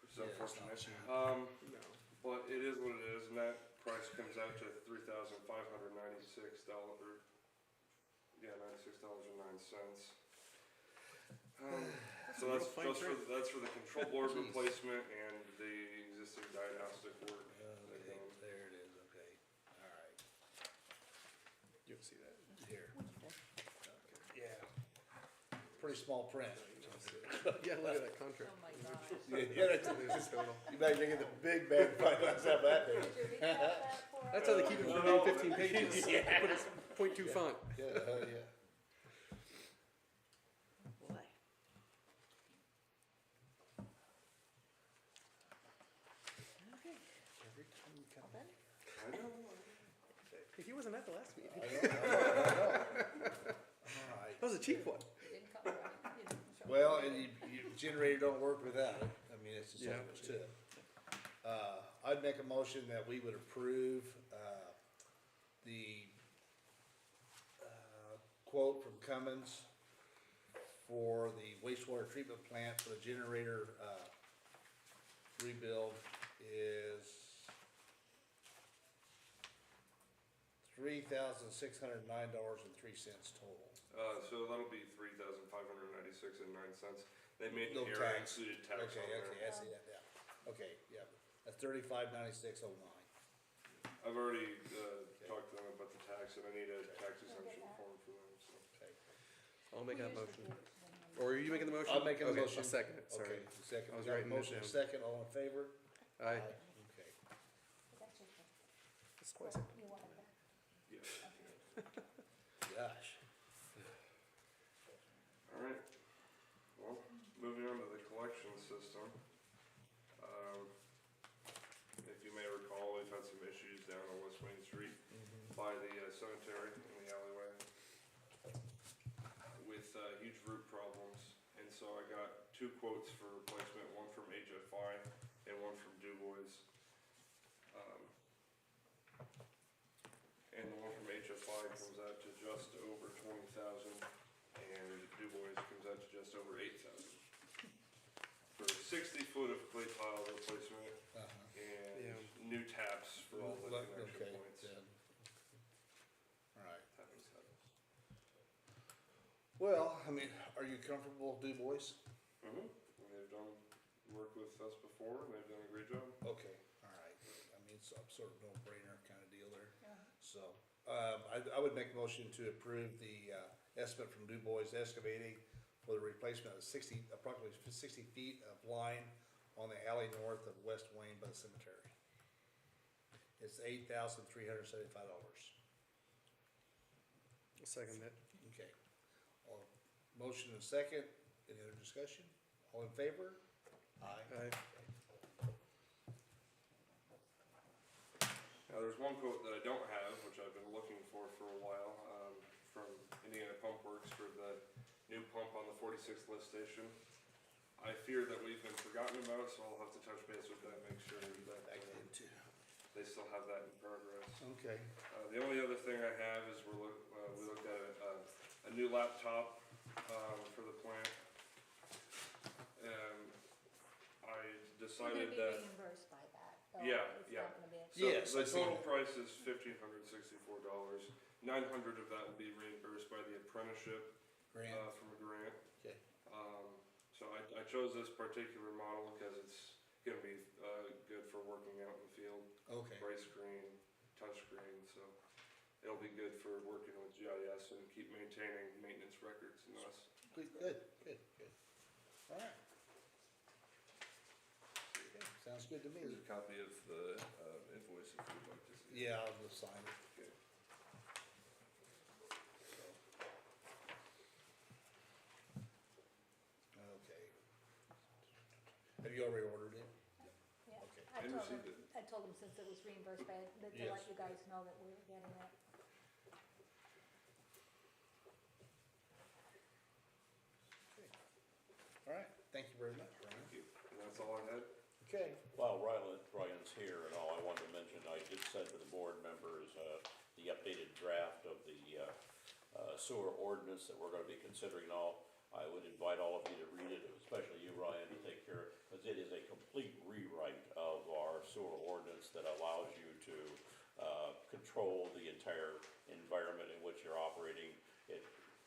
Which is Yeah, it's not unfortunate. cheap. No. But it is what it is, and that price comes out to $3,596. Yeah, $96.09. So real that's fine just print. that's for the control board Jeez. replacement and the existing diagnostic work. Okay, there it is, okay. All right, You'll see that. here. Yeah. Pretty small print. Yeah, look at that contract. Oh, my gosh. Yeah, that's, There's the total. you better get the big bag, probably not have that big. Did you read that for us? That's how they keep it from being 15 pages. Put it .2 font. Yeah, yeah. Boy. Okay, Every time you come all done? I know. He wasn't at the last meeting. I know. All right. That was a cheap one. You didn't come right, you didn't show Well, up. and your generator don't work without it. I mean, it's just all Yeah. there is to it. I'd make a motion that we would approve, the, quote from Cummins for the wastewater treatment plant for the generator, rebuild is $3,609.03 total. So that'll be $3,596.09. They made No an error, tax. included tax Okay, on there. okay, I see that, yeah. Okay, yeah, that's $35.96.09. I've already talked to them about the tax, and I need a tax exemption form for them, so. Okay. I'll make that Who motion. used to do it? Or are you making the motion? I'm making the Okay, motion. I'll second it, sorry. Okay, second, I was we got a writing it motion, down. second, all in favor? Aye. Okay. That's just a- That's twice it. You want it back? Yeah. Gosh. All right. Well, moving on to the collection system. If you may recall, we've had some issues down on West Main Street by the cemetery in the alleyway with huge root problems. And so I got two quotes for replacement, one from HFI and one from Du Bois. And the one from HFI comes out to just over 20,000, and Du Bois comes out to just over 8,000. For 60 foot of clay tile replacement and Yeah. new taps for all the connection Okay, points. then. All right. Happens. Well, I mean, are you comfortable, Du Bois? Mm-hmm. They've done work with us before, and they've done a great job. Okay, all right. I mean, it's a sort of no-brainer kind of deal there. Yeah. So, I would make a motion to approve the, estimate from Du Bois Excavating for the replacement of approximately 60 feet of line on the alley north of West Wayne by the cemetery. It's $8,375. I'll second that. Okay. All Motion and second, any other discussion? All in favor? Aye. Now, there's one quote that I don't have, which I've been looking for a while, from Indiana Pump Works for the new pump on the 46th lift station. I fear that we've been forgotten about, so I'll have to touch base with them, make sure that I did too. they still have that in progress. Okay. The only other thing I have is we looked at a new laptop for the plant. I We're decided gonna be that, reimbursed by that, though. Yeah, It's yeah. not gonna be. so Yes, the I seen total that. price is $1,564. $900 of that will be reimbursed by the apprenticeship Grant, from a grant. okay. So I chose this particular model because it's gonna be good for working out in the field. Okay. Bright screen, touch screen, so it'll be good for working with GIS and keep maintaining maintenance records and us. Good. All right. Okay, sounds good to Here's me. a copy of the invoice if you'd like to see. Yeah, I'll just sign it. Okay. Okay. Have you already ordered it? Yeah, Okay. I And told received them, I told them since it was reimbursed by, that to Yes. let you guys know that we were getting it. All right, thank you very much, Ryan. Thank you. And that's all I had. Okay. While Ryan's here and all, I wanted to mention, I did send to the board members, the updated draft of the, sewer ordinance that we're gonna be considering and all. I would invite all of you to read it, especially you, Ryan, to take care, because it is a complete rewrite of our sewer ordinance that allows you to, control the entire environment in which you're operating. It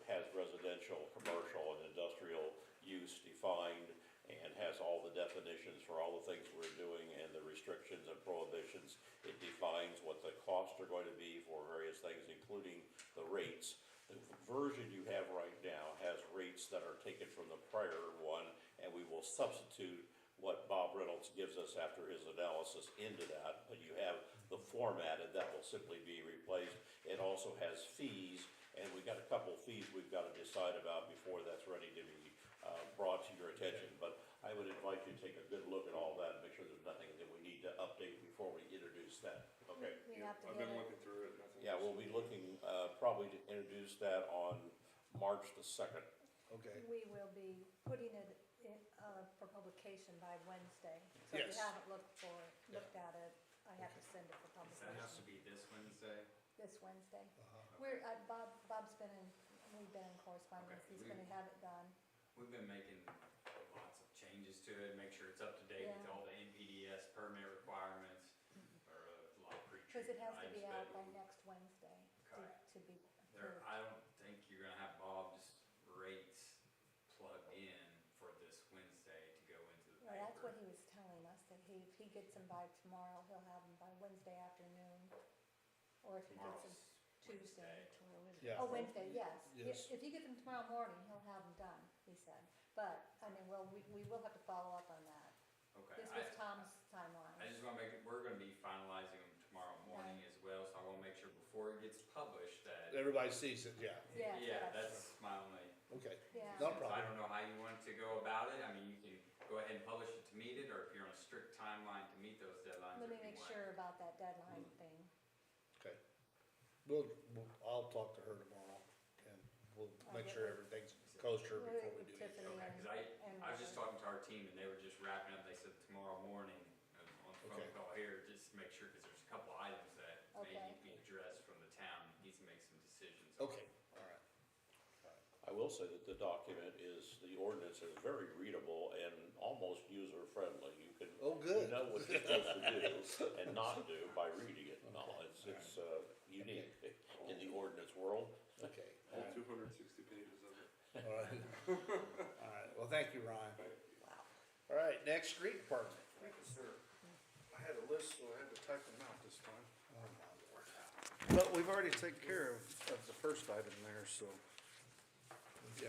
has residential, commercial, and industrial use defined, and has all the definitions for all the things we're doing and the restrictions and prohibitions. It defines what the costs are going to be for various things, including the rates. The version you have right now has rates that are taken from the prior one, and we will substitute what Bob Reynolds gives us after his analysis into that, but you have the formatted, that will simply be replaced. It also has fees, and we got a couple fees we've got to decide about before that's ready to be brought to your attention. But I would invite you to take a good look at all that, and make sure there's nothing that we need to update before we introduce that, okay? We have to I've get been it. looking through it. Nothing. Yeah, we'll be looking, probably to introduce that on March the 2nd. Okay. We will be putting it in, for publication by Wednesday. So if Yes. you haven't looked at it, I have to send it for That has to publication be this Wednesday. this Wednesday. Uh-huh. Bob's been in, we've been in correspondence, Okay. he's gonna have it done. We've been making lots of changes to it, make sure it's up to date with Yeah. all the NPDS permit requirements, or a lot of pre-treatment Cause it has to be items, out but by next Wednesday Okay. to be there, approved. I don't think you're gonna have Bob's rates plugged in for this Wednesday to go into the Well, that's what paper. he was telling us, that if he gets them by tomorrow, he'll have them by Wednesday afternoon. Or if he gets them Tuesday. Yeah. Oh, Wednesday, yes. Yes. If you get them tomorrow morning, he'll have them done, he said. But, I mean, well, we will have to follow up on that. Okay, This was Tom's timeline. I just wanna we're gonna be finalizing them tomorrow morning as well, so I wanna make sure before it gets published that, Everybody sees it, yeah. Yeah, yeah, that's my only. Okay. Yeah. No I problem. don't know how you want to go about it, I mean, you can go ahead and publish it to meet it, or if you're on a strict timeline to meet those deadlines. Let me if you make want. sure about that deadline thing. Okay. I'll talk to her tomorrow, and we'll make sure everything's kosher We'll before get we with do it. Tiffany Okay, and- cause and I was just talking to our team and they were just wrapping up, they said tomorrow morning, on the phone Okay. call here, just to make sure, cause there's a couple items that may Okay. need to be addressed from the town, needs to make some decisions. Okay, all right. I will say that the document is, the ordinance is very readable and almost user-friendly. You can, Oh, you good. know what you're supposed to do and not do by reading it. No, it's unique in the ordinance world. Okay, All all right. 260 pages of it. All right. All right, well, thank you, Ryan. Wow. All right, next, street department. Thank you, sir. I had a list, so I had to type them out this time. Oh, my Lord. But we've already taken care of the first item there, so. Yeah.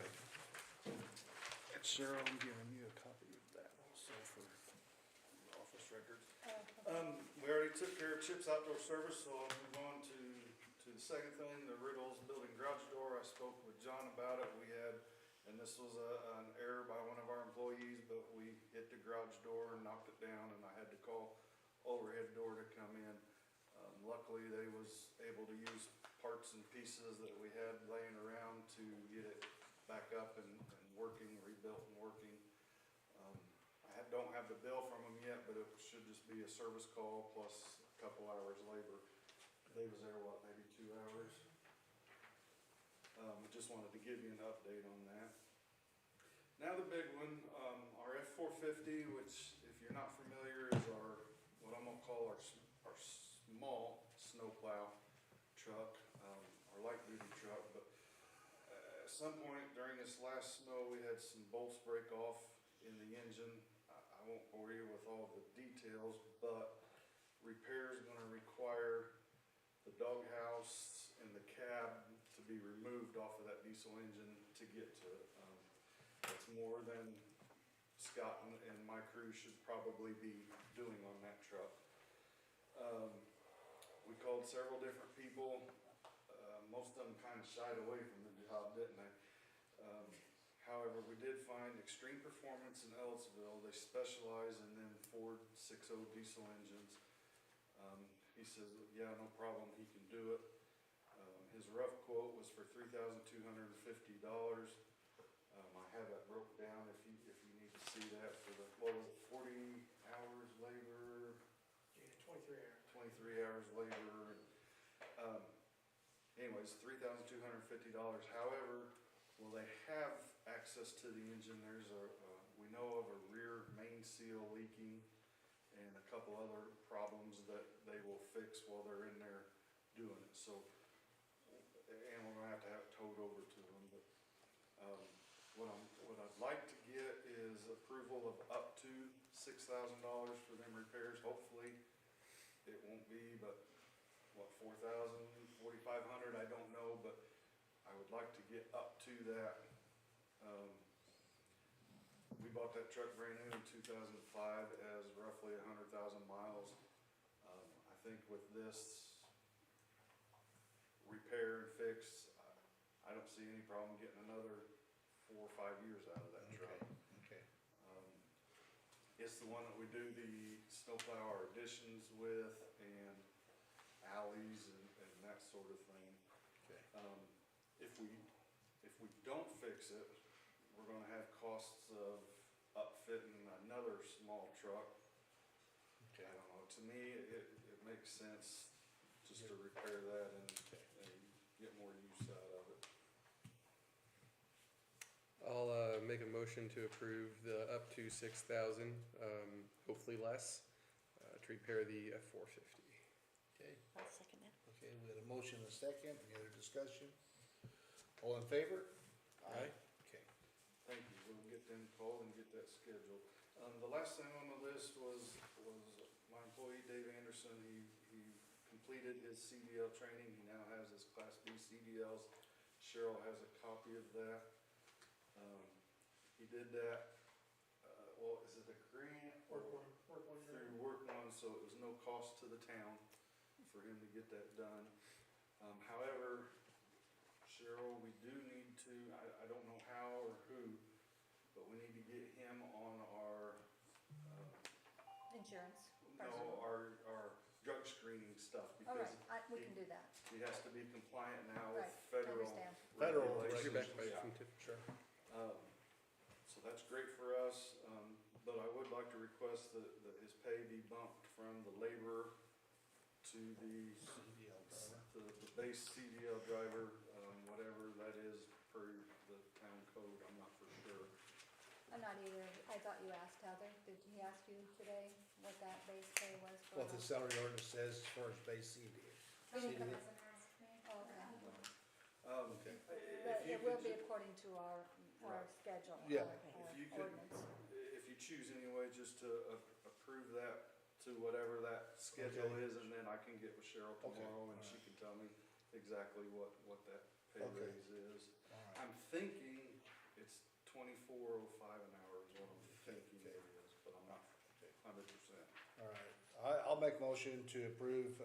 And Cheryl, I'm giving you a copy of that also for office records. We already took care of Chip's Outdoor Service, so I'll move on to the second thing, the Riddles Building garage door. I spoke with John about it. We had And this was an error by one of our employees, but we hit the garage door and knocked it down, and I had to call overhead door to come in. Luckily, they was able to use parts and pieces that we had laying around to get it back up and working, rebuilt and working. Don't have the bill from them yet, but it should just be a service call plus a couple hours labor. They was there, what, maybe 2 hours? Just wanted to give you an update on that. Now the big one, our F-450, which if you're not familiar is what I'm gonna call our small snowplow truck, our light duty truck, but at some point during this last snow, we had some bolts break off in the engine. I won't bore you with all the details, but repair is gonna require the doghouse and the cab to be removed off of that diesel engine to get to it. It's more than Scott and my crew should probably be doing on that truck. We called several different people. Most of them kind of shied away from the job, didn't they? However, we did find Extreme Performance in Ellisville. They specialize in them Ford 6.0 diesel engines. He says, yeah, no problem, he can do it. His rough quote was for $3,250. I have that broke down if you need to see that for the, what was it, 40 hours labor? Yeah, 23 hours. 23 hours labor. Anyways, $3,250. However, will they have access to the engine? There's we know of a rear main seal leaking and a couple other problems that they will fix while they're in there doing it. So, and we're gonna have it towed over to them. But what I'd like to get is approval of up to $6,000 for them repairs. Hopefully, it won't be, but what, 4,000, 4,500, I don't know, but I would like to get up to that. We bought that truck brand new in 2005, as roughly 100,000 miles. I think with this repair and fix, I don't see any problem getting another 4 or 5 years out of that truck. Okay. It's the one that we do the snowplow additions with and alleys and that sort of thing. Okay. If we don't fix it, we're gonna have costs of upfitting another small truck. Okay. I don't know, to me, it makes sense just to repair that and get more use out of it. I'll make a motion to approve the up to 6,000, hopefully less, to repair the F-450. Okay. I'll second that. Okay, we had a motion and a second. Any other discussion? All in favor? Aye. Okay. Thank you, we'll get them called and get that scheduled. The last thing on the list was my employee Dave Anderson. He completed his CDL training. He now has his Class B CDLs. Cheryl has a copy of that. He did that, well, is it a grant? Work one Through Work One, so it was no cost to the town for him to get that done. However, Cheryl, we do need to, I don't know how or who, but we need to get him on our, Insurance. no, our drug screening stuff, All because right, we can do that. he has to be compliant now with Right, I federal understand. Federal regulations. You're back by Yeah. from tip. Sure. So that's great for us, but I would like to request that his pay be bumped from the laborer to the CDL driver. the base CDL driver, whatever that is per the town code, I'm not for sure. I'm not either. I thought you asked Heather. Did he ask you today what that base pay was for? What the salary ordinance says as far as base CD. Oh, okay. Okay. But If you it will could be according to our Right. schedule, Yeah. our If you could- ordinance. If you choose anyway, just to approve that to whatever that schedule Okay. is, and then I can get with Cheryl Okay, tomorrow and all she right. can tell me exactly what that pay Okay. raise is. All right. I'm thinking it's $24.05 an hour is what I'm thinking Okay. it is, but I'm not 100%. All right. I'll make a motion to approve,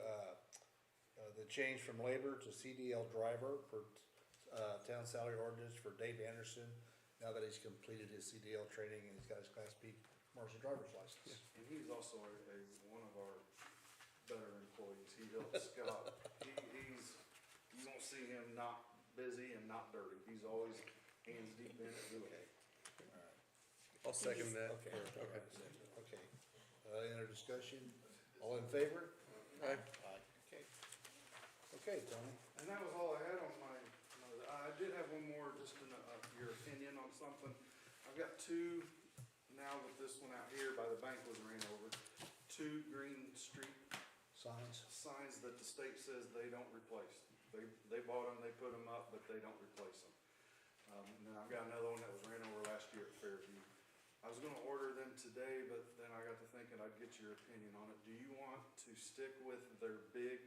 the change from labor to CDL driver for, town salary ordinance for Dave Anderson now that he's completed his CDL training and he's got his Class B commercial driver's license. And he's also one of our better employees. He helps Scott. You won't see him not busy and not dirty. He's always hands deep in it doing it. I'll second that. Okay, okay, okay. Any other discussion? All in favor? Aye. Aye. Okay. Okay, Tony. And that was all I had on my, I did have one more, just in your opinion on something. I've got two, now that this one out here by the bank was ran over, two Green Street signs that the state says they don't replace. They bought them, they put them up, but they don't replace them. And then I've got another one that was ran over last year at Fairview. I was gonna order them today, but then I got to thinking I'd get your opinion on it. Do you want to stick with their big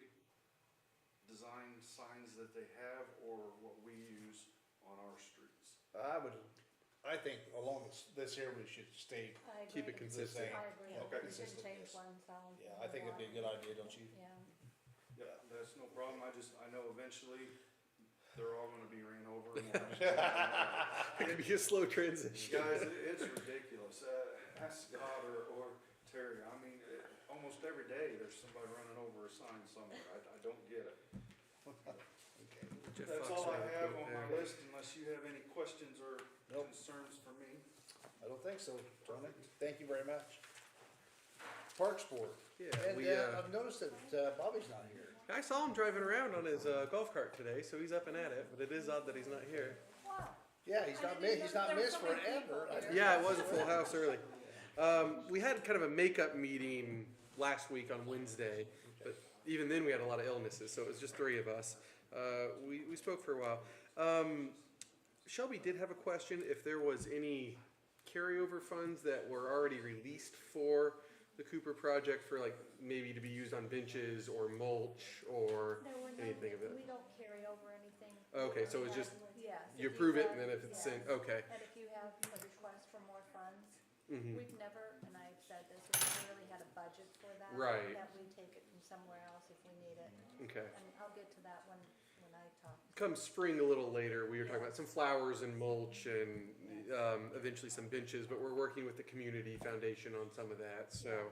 design signs that they have, or what we use on our streets? I think along this here, we should stay, I Keep it agree. consistent. I agree, Okay. we shouldn't change one, so. yeah, I think it'd be a good idea, don't you? Yeah, Yeah, that's no problem. I know eventually they're all gonna be ran over. And It could be a slow transition. guys, it's ridiculous. Ask Scott or Terry. I mean, almost every day there's somebody running over a sign somewhere. I don't get it. Okay. Jeff That's Fox all I right have up on my there. list, unless you have any questions or Nope. concerns for me. I don't think so, Tony. Thank you very much. Parks Board. Yeah, And, we, I've noticed that, Bobby's not here. I saw him driving around on his golf cart today, so he's up and at it, but it is odd that he's not here. wow. Yeah, he's not missed forever. Yeah, it was a full house early. We had kind of a makeup meeting last week on Wednesday, but even then we had a lot of illnesses, so it was just three of us. We spoke for a while. Shelby did have a question if there was any carryover funds that were already released for the Cooper project for like maybe to be used on benches or mulch or There were no, anything of that. we don't carry over anything. Okay, so it's just Yes. you if approve it have- and then if it's in, yes. okay. And if you have a request for more funds, Mhm. we've never, and I've said this, we've never really had a budget for that. Right. That we take it from somewhere else if we need it. Okay. And I'll get to that when I talk. Come spring a little later, we were talking about some flowers and mulch and eventually some benches, but we're working with the community foundation on some of that. So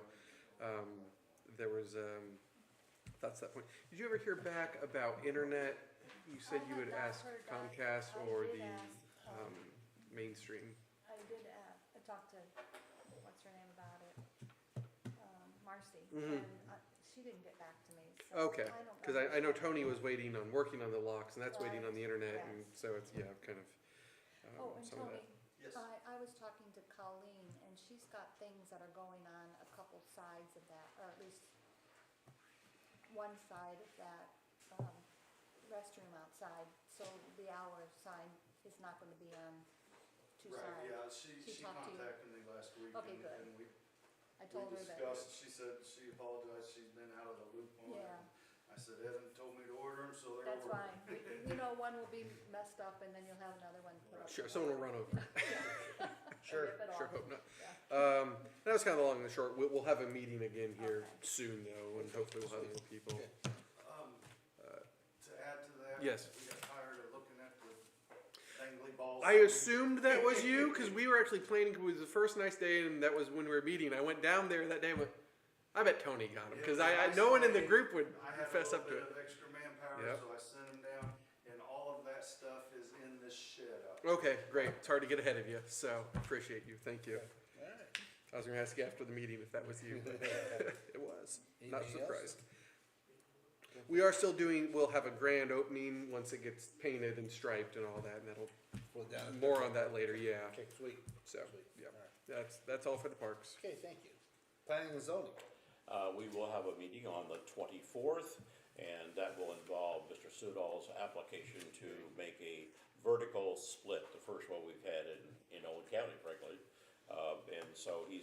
there was thoughts at that point. Did you ever hear back about internet? You said you had asked Comcast or the mainstream. I did, I talked to, what's her name about it, Marcy, Mhm. and she didn't get back to me, so. Okay, I don't because I know Tony was working on the locks, and that's waiting on the internet, Right, and so it's kind of Oh, and some of that. Tony, Yes. I was talking to Colleen, and she's got things that are going on a couple sides of that, or at least one side of that, restroom outside, so the hour sign is not gonna be on two Right, sides. yeah, She she talked to you? contacted me last week. Okay, and- good. And we I told her that, discussed, she said, she apologized, she's been out of the loop on it. yeah, I said, Evan told me to order them, so they're that's ordered. fine. You know, one will be messed up, and then you'll have another one put up. Sure, someone will run over. Sure, Rip it Sure, off. hope not. Yeah. That was kind of the long and the short. We'll have a meeting again here Okay. soon, though, and hopefully we'll have more people. Okay. To add to that. Yes. We got tired of looking at the dangly balls. I assumed that was you because we were actually planning. It was the first nice day, and that was when we were meeting. I went down there that day and went, I bet Tony got him because no one in the group would I had a fess little up to bit it. of extra manpower, Yep. so I sent them down, and all of that stuff is in this shed up. Okay, great. It's hard to get ahead of you, so appreciate you. Thank you. All right. I was going to ask you after the meeting if that was you, but it was. Not Anything else? surprised. We are still doing. We'll have a grand opening once it gets painted and striped and all that, and that'll Well, down- more on that later. Yeah. Okay, sweet. So Sweet. yeah, All right. that's all for the parks. Okay, thank you. Planning and zoning. We will have a meeting on the 24th, and that will involve Mr. Sudol's application to make a vertical split, the first one we've had in Old County, frankly. And so he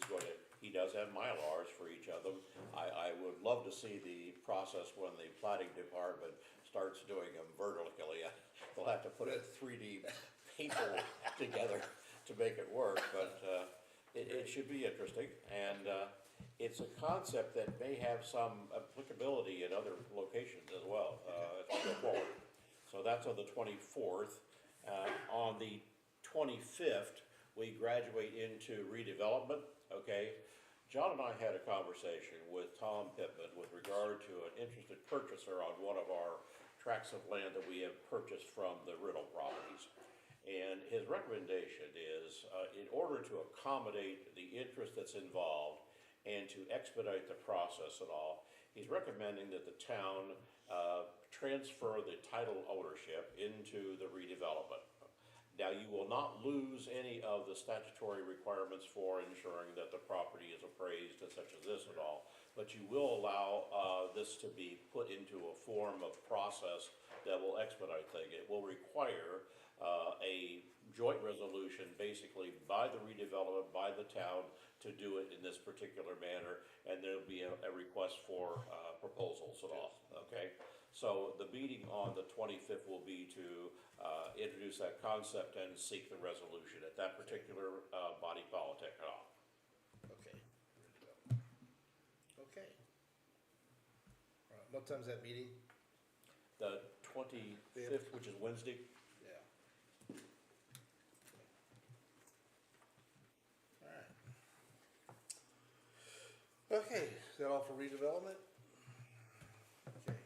does have Mylars for each of them. I would love to see the process when the plating department starts doing them vertically. They'll have to put a 3D paper together to make it work, but it should be interesting. And it's a concept that may have some applicability in other locations as well, as we go forward. So that's on the 24th. On the 25th, we graduate into redevelopment, okay? John and I had a conversation with Tom Pittman with regard to an interested purchaser on one of our tracts of land that we have purchased from the Riddle properties. And his recommendation is, in order to accommodate the interest that's involved and to expedite the process and all, he's recommending that the town transfer the title ownership into the redevelopment. Now, you will not lose any of the statutory requirements for ensuring that the property is appraised and such as this and all, but you will allow this to be put into a form of process that will expedite things. It will require a joint resolution basically by the redevelopment, by the town, to do it in this particular manner, and there'll be a request for proposals and all, okay? So the meeting on the 25th will be to introduce that concept and seek the resolution at that particular body politic and all. Okay. Okay. All right, what time's that meeting? The 25th, which is Wednesday. Yeah. All right. Okay, is that all for redevelopment? Okay,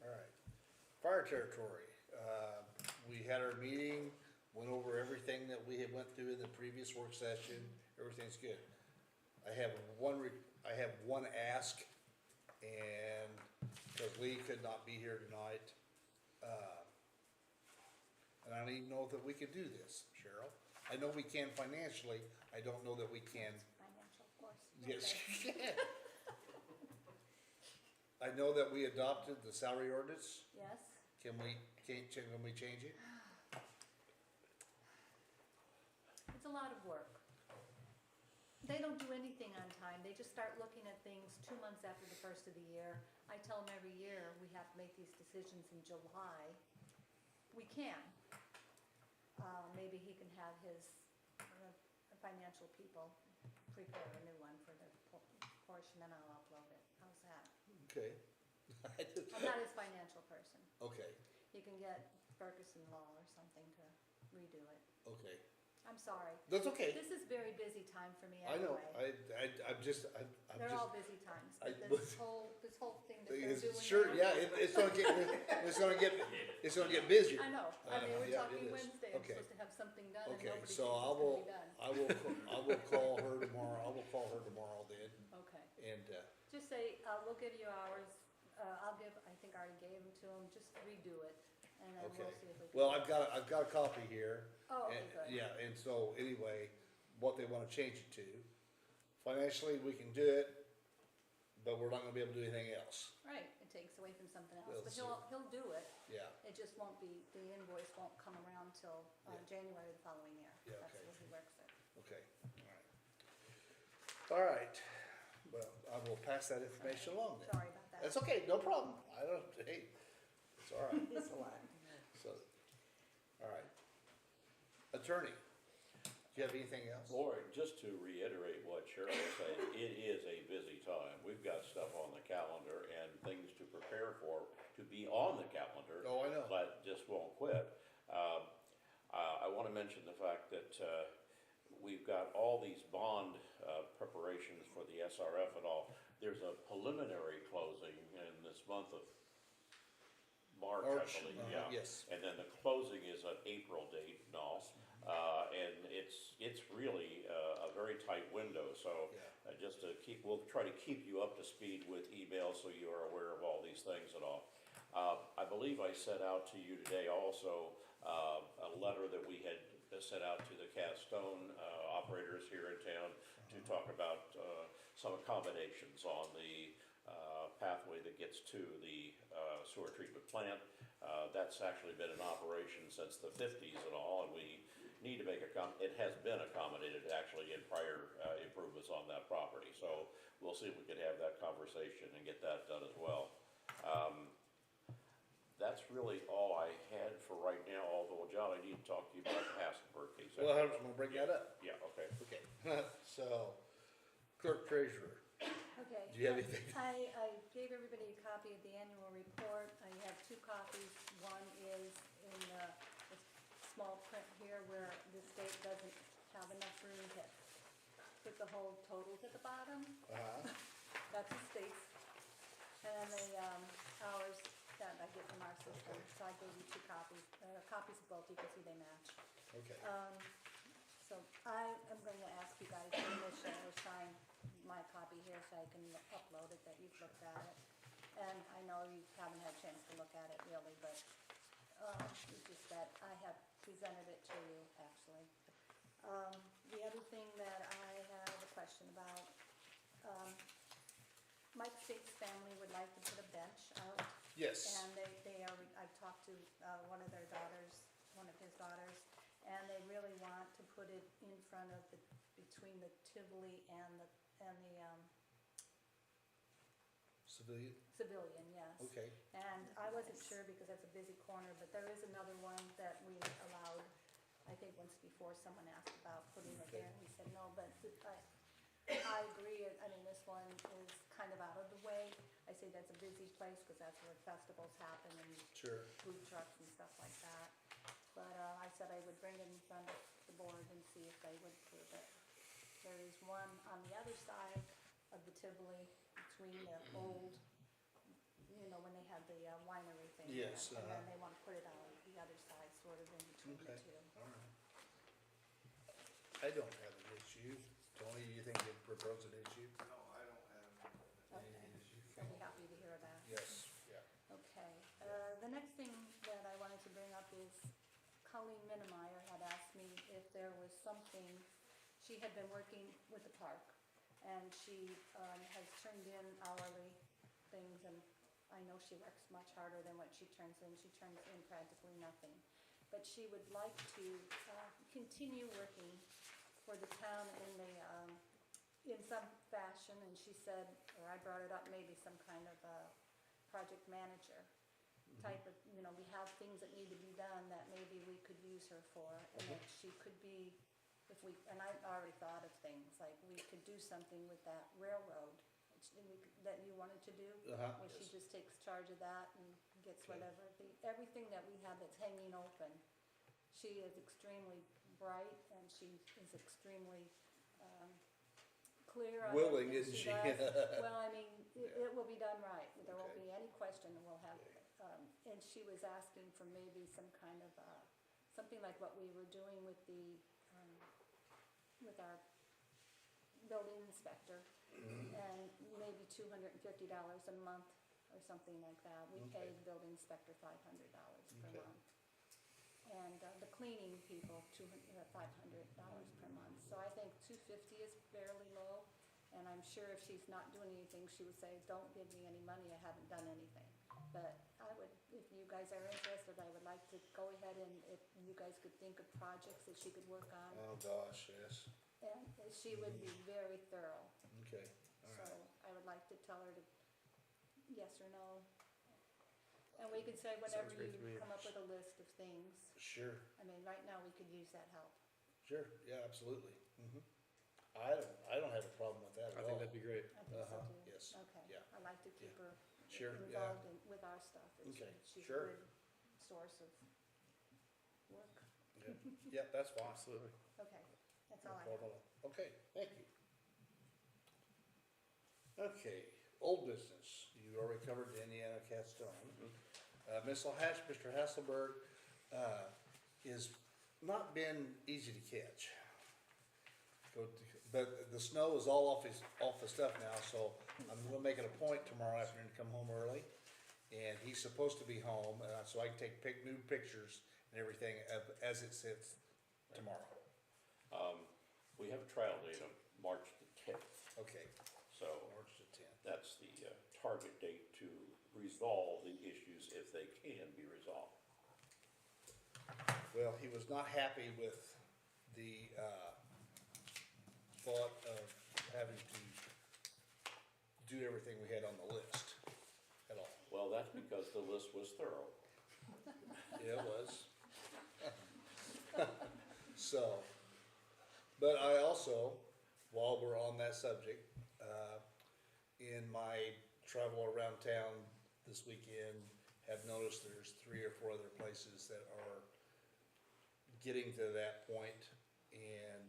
all right. Fire territory, we had our meeting, went over everything that we had went through in the previous work session, everything's good. I have one ask, and, cause Lee could not be here tonight, and I don't even know that we could do this, Cheryl. I know we can financially, I don't know that we can. Financial, of course. Yes, Okay. you can. I know that we adopted the salary ordinance. Yes, Can we change it? it's a lot of work. They don't do anything on time, they just start looking at things 2 months after the first of the year. I tell them every year, we have to make these decisions in July. We can. Maybe he can have his financial people prepare a new one for the portion, and I'll upload it. How's that? Okay. I'm not his financial person. Okay, You can get Ferguson Law or something to redo it. okay. I'm sorry. That's okay. This is very busy time for me I know, anyway. I'm just, They're all busy times, but I- this whole thing that they're doing sure, now- yeah, it's gonna get busier. I know. I mean, we're Yeah, talking it is. Wednesday. I'm Okay. supposed to have something done and Okay, nobody thinks it's so gonna be done. I will call her tomorrow then, Okay. and, Just say, we'll give you hours. I think I already gave them to them. Just redo it and then okay. we'll see if we can. Well, I've got a copy here. Oh, okay, And, good. yeah, and so anyway, what they wanna change it to. Financially, we can do it, but we're not gonna be able to do anything else. Right. It takes away from something else, Well, but so- he'll do it. Yeah, It just won't be, the invoice won't come around till Yeah. January the following year. Yeah, That's okay. when he works it. okay, all right. Well, I will pass that information along then. Sorry about that. That's okay, no problem. I don't, hey, it's all right. It's a lot. So, all right. Attorney, do you have anything else? Boy, just to reiterate what Cheryl was saying, it is a busy time. We've got stuff on the calendar and things to prepare for, to be on the calendar. Oh, I know. But just won't quit. I want to mention the fact that we've got all these bond preparations for the SRF and all. There's a preliminary closing in this month of March, I believe, yeah. Yes. And then the closing is an April date and all. And it's really a very tight window, so Yeah. just to we'll try to keep you up to speed with emails so you are aware of all these things and all. I believe I sent out to you today also a letter that we had sent out to the Castone operators here in town to talk about some accommodations on the pathway that gets to the sewer treatment plant. That's actually been in operation since the 50s and all, and we need to make it has been accommodated actually in prior improvements on that property. So we'll see if we can have that conversation and get that done as well. That's really all I had for right now, although, John, I need to talk to you about the Hasselberg case. Well, I'm gonna bring that up. Yeah, okay. Okay. So, clerk treasurer, Okay. do you have anything? I gave everybody a copy of the annual report. I have 2 copies. One is in the small print here where the state doesn't have enough room to put the whole totals at the bottom. That's the state's. And then the, hours that I get from our system, so I gave you 2 copies, copies of both, you can see they match. Okay. So I am going to ask you guys to initial or sign my copy here so I can upload it, that you've looked at it. And I know you haven't had a chance to look at it really, but it's just that I have presented it to you, actually. The other thing that I have a question about, Mike State's family would like to put a bench out. Yes. And they are, I've talked to one of their daughters, one of his daughters, and they really want to put it in front of the, between the Tivoli and the Civilian? Civilian, yes. Okay. And I wasn't sure because that's a busy corner, but there is another one that we allowed, I think once before someone asked about putting it there, and he said no, but I agree, I mean, this one is kind of out of the way. I say that's a busy place because that's where festivals happen and Sure. food trucks and stuff like that. But I said I would bring it in front of the board and see if they would approve it. There is one on the other side of the Tivoli between the old, you know, when they had the winery thing. there, Yes, And then they want to put it on the other side, sort of in between the Okay. two. All right. I don't have an issue. Tony, you think you'd propose an issue? No, I don't have Okay, I'll be happy to hear that. Yes, yeah. Okay, the next thing that I wanted to bring up is Colleen Minnemeyer had asked me if there was something, she had been working with the park, and she has turned in hourly things, and I know she works much harder than what she turns in. She turns in practically nothing. But she would like to continue working for the town in the, in some fashion, and she said, or I brought it up, maybe some kind of project manager type of, you know, we have things that need to be done that maybe we could use her for, and that she could be, if we, and I already thought of things, like we could do something with that railroad that you wanted to do, where she Yes. just takes charge of that and gets Okay. whatever, everything that we have that's hanging open. She is extremely bright, and she is extremely clear on Willing, everything isn't she? does. Well, I mean, it will be done right. There won't Okay. be any question, and we'll have, Okay. and she was asking for maybe some kind of, something like what we were doing with the, with our building inspector, and maybe $250 a month or something like that. We pay Okay. the building inspector $500 per Okay. month. And the cleaning people, $500 per month. So I think $250 is fairly low, and I'm sure if she's not doing anything, she would say, don't give me any money, I haven't done anything. But I would, if you guys are interested, I would like to go ahead and if you guys could think of projects that she could work on. Oh, gosh, yes. And she would be very thorough. Okay, all So right. I would like to tell her to, yes or no. And we could say whenever Sounds great to me. you come up with a list of things. Sure, I mean, right now, we could use that help. sure, yeah, absolutely. I don't have a problem with that I at think all. that'd be great. I think so Uh-huh, too. yes, Okay. yeah. I like to keep her Sure, yeah. involved with our stuff. Okay, She's a sure. good source of work. Okay. Yeah, that's fine. Absolutely. Okay, that's No all I problem have. at all. Okay, thank you. Okay, old business, you already covered the Indiana Catstone. Mr. Hasselberg, is not been easy to catch. But the snow is all off the stuff now, so I'm gonna make it a point tomorrow afternoon to come home early. And he's supposed to be home, so I can take new pictures and everything as it sits tomorrow. We have a trial date of March the 10th, Okay, so March the 10th. that's the target date to resolve the issues if they can be resolved. Well, he was not happy with the, thought of having to do everything we had on the list at all. Well, that's because the list was thorough. Yeah, it was. So, but I also, while we're on that subject, in my travel around town this weekend, have noticed there's 3 or 4 other places that are getting to that point, and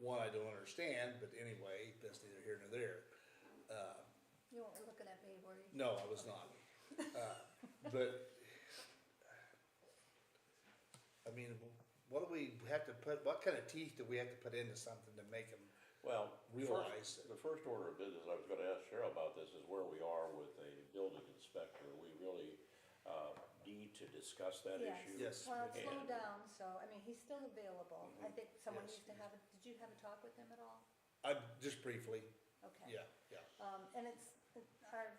one, I don't understand, but anyway, that's neither here nor there. You weren't looking at me, were you? No, I was not. But, I mean, what do we have to put, what kind of teeth do we have to put into something to make them Well, realize that? the first order of business, I was gonna ask Cheryl about this, is where we are with a building inspector. We really, need to discuss that Yes. issue. Yes. Well, it's slowed And- down, so, I mean, he's still available. I think someone Yes. needs to have a, did you have a talk with him at all? Just briefly, Okay. yeah. And our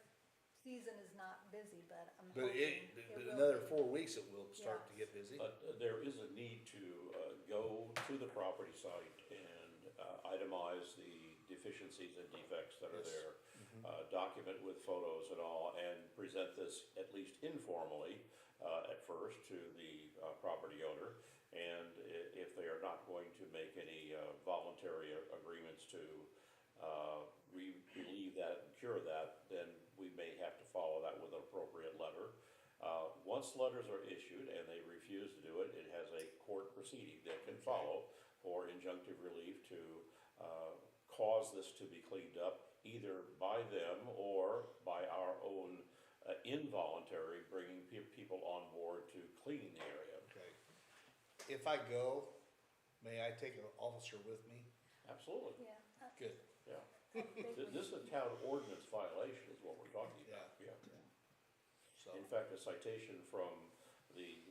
season is not busy, but I'm But hoping but it will another be. 4 weeks, it will start to Yes. get busy. But there is a need to go to the property site and itemize the deficiencies and defects that are Yes. there. Document with photos and all, and present this at least informally at first to the property owner. And if they are not going to make any voluntary agreements to relieve that and cure that, then we may have to follow that with an appropriate letter. Once letters are issued and they refuse to do it, it has a court proceeding that can follow for injunctive relief to cause this to be cleaned up, either by them or by our own involuntary bringing people on board to cleaning the area. Okay. If I go, may I take an officer with me? Absolutely, Yeah. Good. yeah. I think we- This is a town ordinance violation is what we're talking about, yeah. So, In fact, a citation from the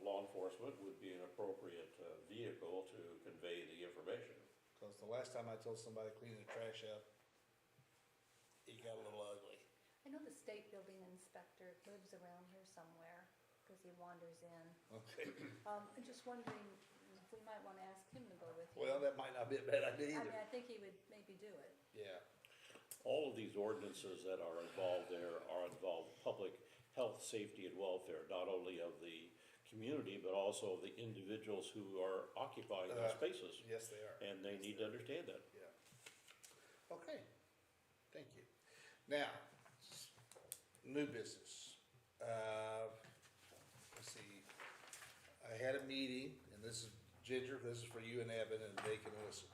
law enforcement would be an appropriate vehicle to convey the information. cause the last time I told somebody to clean the trash up, it got a little ugly. I know the state building inspector lives around here somewhere, cause he wanders in. Okay. I'm just wondering if we might wanna ask him to go with you. Well, that might not be a bad idea I mean, either. I think he would maybe do it. Yeah. All of these ordinances that are involved there are involved public health, safety, and welfare, not only of the community, but also of the individuals who are occupying those spaces. Yes, they are. And they need to understand that. Yeah. Okay, thank you. Now, new business. Let's see, I had a meeting, and this is Ginger, this is for you and Evan, and they can listen.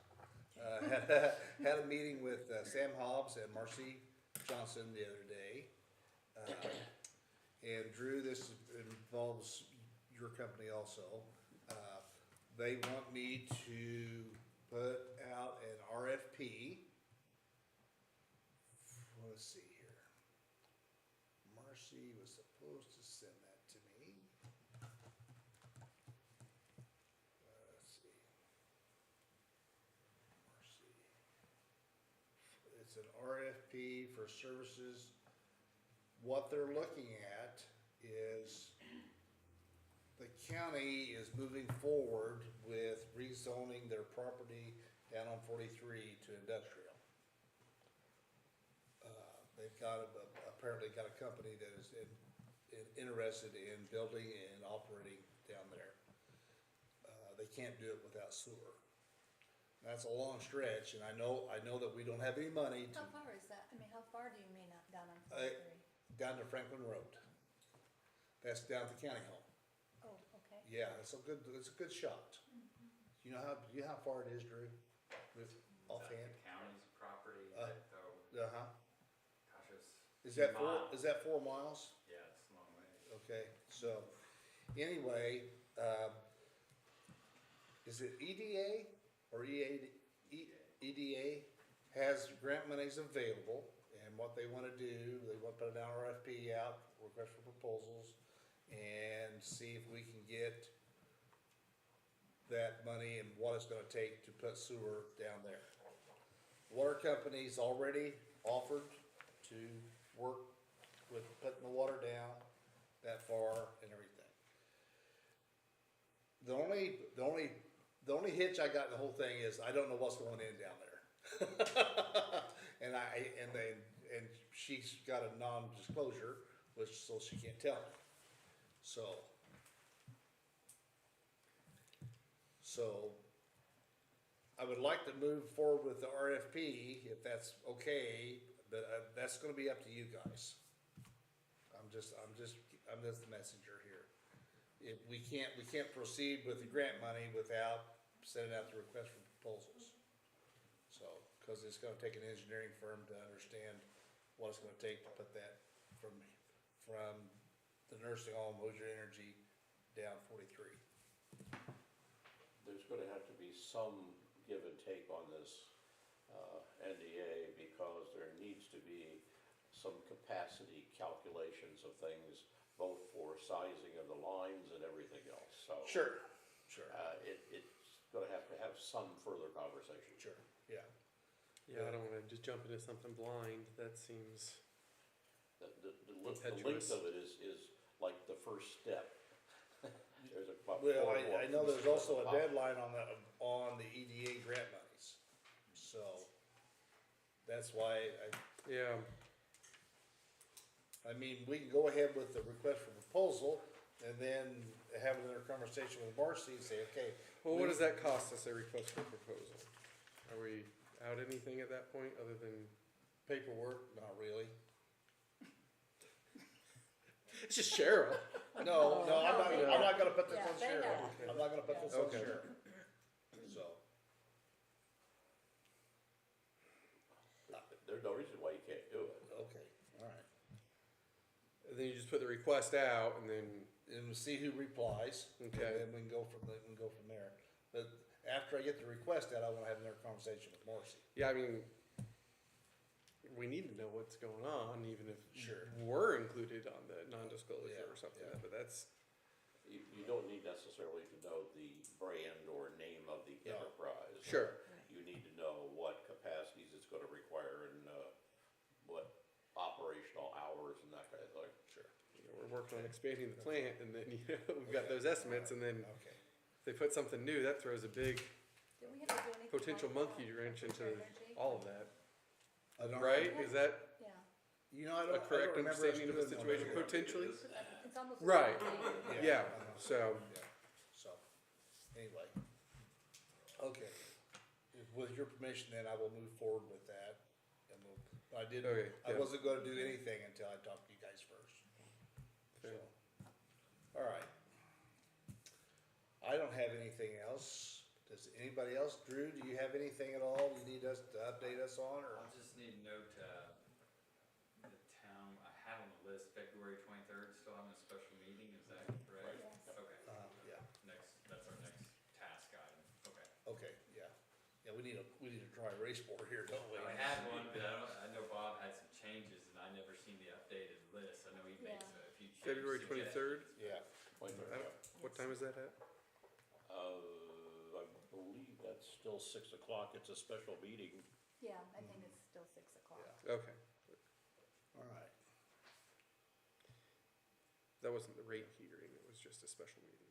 Had a meeting with Sam Hobbs and Marcy Johnson the other day. And Drew, this involves your company also. They want me to put out an RFP. Let's see here. Marcy was supposed to send that to me. Let's see. Marcy. It's an RFP for services. What they're looking at is the county is moving forward with rezoning their property down on 43 to industrial. They've got, apparently got a company that is interested in building and operating down there. They can't do it without sewer. That's a long stretch, and I know that we don't have any money to, How far is that? I mean, how far do you mean up down on I- 43? down to Franklin Road. That's down at the county home. Oh, okay. Yeah, it's a good shot. You know how far it is, Drew? With offhand? The county's property, Uh, though, Uh-huh. gosh, it's. Is that miles. is that 4 miles? Yeah, it's a long way. Okay, so, anyway, is it EDA or EDA has grant monies available, and what they wanna do, they wanna put an RFP out, request for proposals, and see if we can get that money and what it's gonna take to put sewer down there. Water company's already offered to work with putting the water down that far and everything. The only hitch I got in the whole thing is I don't know what's going in down there. And she's got a non-disclosure, so she can't tell me. So I would like to move forward with the RFP if that's okay, but that's gonna be up to you guys. I'm just the messenger here. if we can't proceed with the grant money without sending out the request for proposals. So, cause it's gonna take an engineering firm to understand what it's gonna take to put that from the nursing home, Hoosier Energy, down 43. There's gonna have to be some give and take on this, NDA, because there needs to be some capacity calculations of things, both for sizing of the lines and everything else, so. Sure. It's gonna have to have some further conversation. Sure, yeah. Yeah, I don't wanna just jump into something blind, that seems, The length Impetuous. of it is like the first step. There's about Well, four more I know there's pieces also a of the deadline on the EDA grant monies, so that's why yeah, I mean, we can go ahead with the request for proposal and then have another conversation with Marcy and say, okay. well, what does that cost us, a request for proposal? Are we out anything at that point, other than, Paperwork, not really. it's just Cheryl. No, I'm not gonna put this Yeah, on they Cheryl. know. I'm not gonna put this on Okay. Cheryl. So, There's no reason why you can't do it. okay, all right. And then you just put the request out, and then, And we'll see who replies. Okay. And then we can go from there. But after I get the request out, I wanna have another conversation with Marcy. yeah, I mean, we need to know what's going on, even if Sure. we're included on the non-disclosure Yeah, or something, yeah. but that's, You don't need necessarily to know the brand or name of the No. enterprise. sure, You need to know what capacities it's gonna require and, what operational hours and that kind of thing. Sure. you know, we're working on expanding the plant, and then, you know, we've got those estimates, and then Okay. if they put something new, that throws a big Did we have to do anything? potential like monkey that? wrench into Hoosier Energy? all of that, I don't- right? Is that Yeah, You know, I a don't correct remember us understanding of the doing one situation, here. potentially? it's almost. the Right. same thing. Yeah, uh-huh. so, Yeah, so, anyway. Okay. With your permission, then I will move forward with that. And I Okay, I yeah. wasn't gonna do anything until I talked to you guys first. So, Okay. all right. I don't have anything else. Does anybody else? Drew, do you have anything at all you need us to update us on, or? I'll just need to note, the town, I had on the list February 23rd, still having a special meeting, is that correct? Yes. Okay, Yeah, that's our next task item, okay. okay, yeah. Yeah, we need a dry erase board here, don't we? I had one, but I know Bob had some changes, and I never seen the updated list, I know he made Yeah. a few changes. February 23rd? Yeah, Wait, I don't- what time is that at? I believe that's still 6 o'clock. It's a special meeting. Yeah, I think it's still 6 o'clock. Yeah. Okay, all right. that wasn't the rate hearing, it was just a special meeting.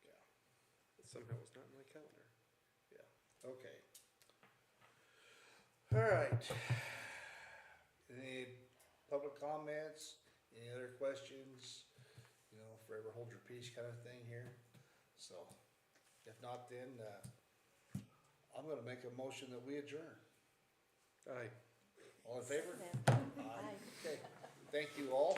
Yeah. It somehow was not in my calendar. Yeah, okay. All right. Any public comments, any other questions? You know, forever hold your peace kind of thing here. So, if not, then, I'm gonna make a motion that we adjourn. Aye. All in favor? Yeah. Aye. Okay, thank you all.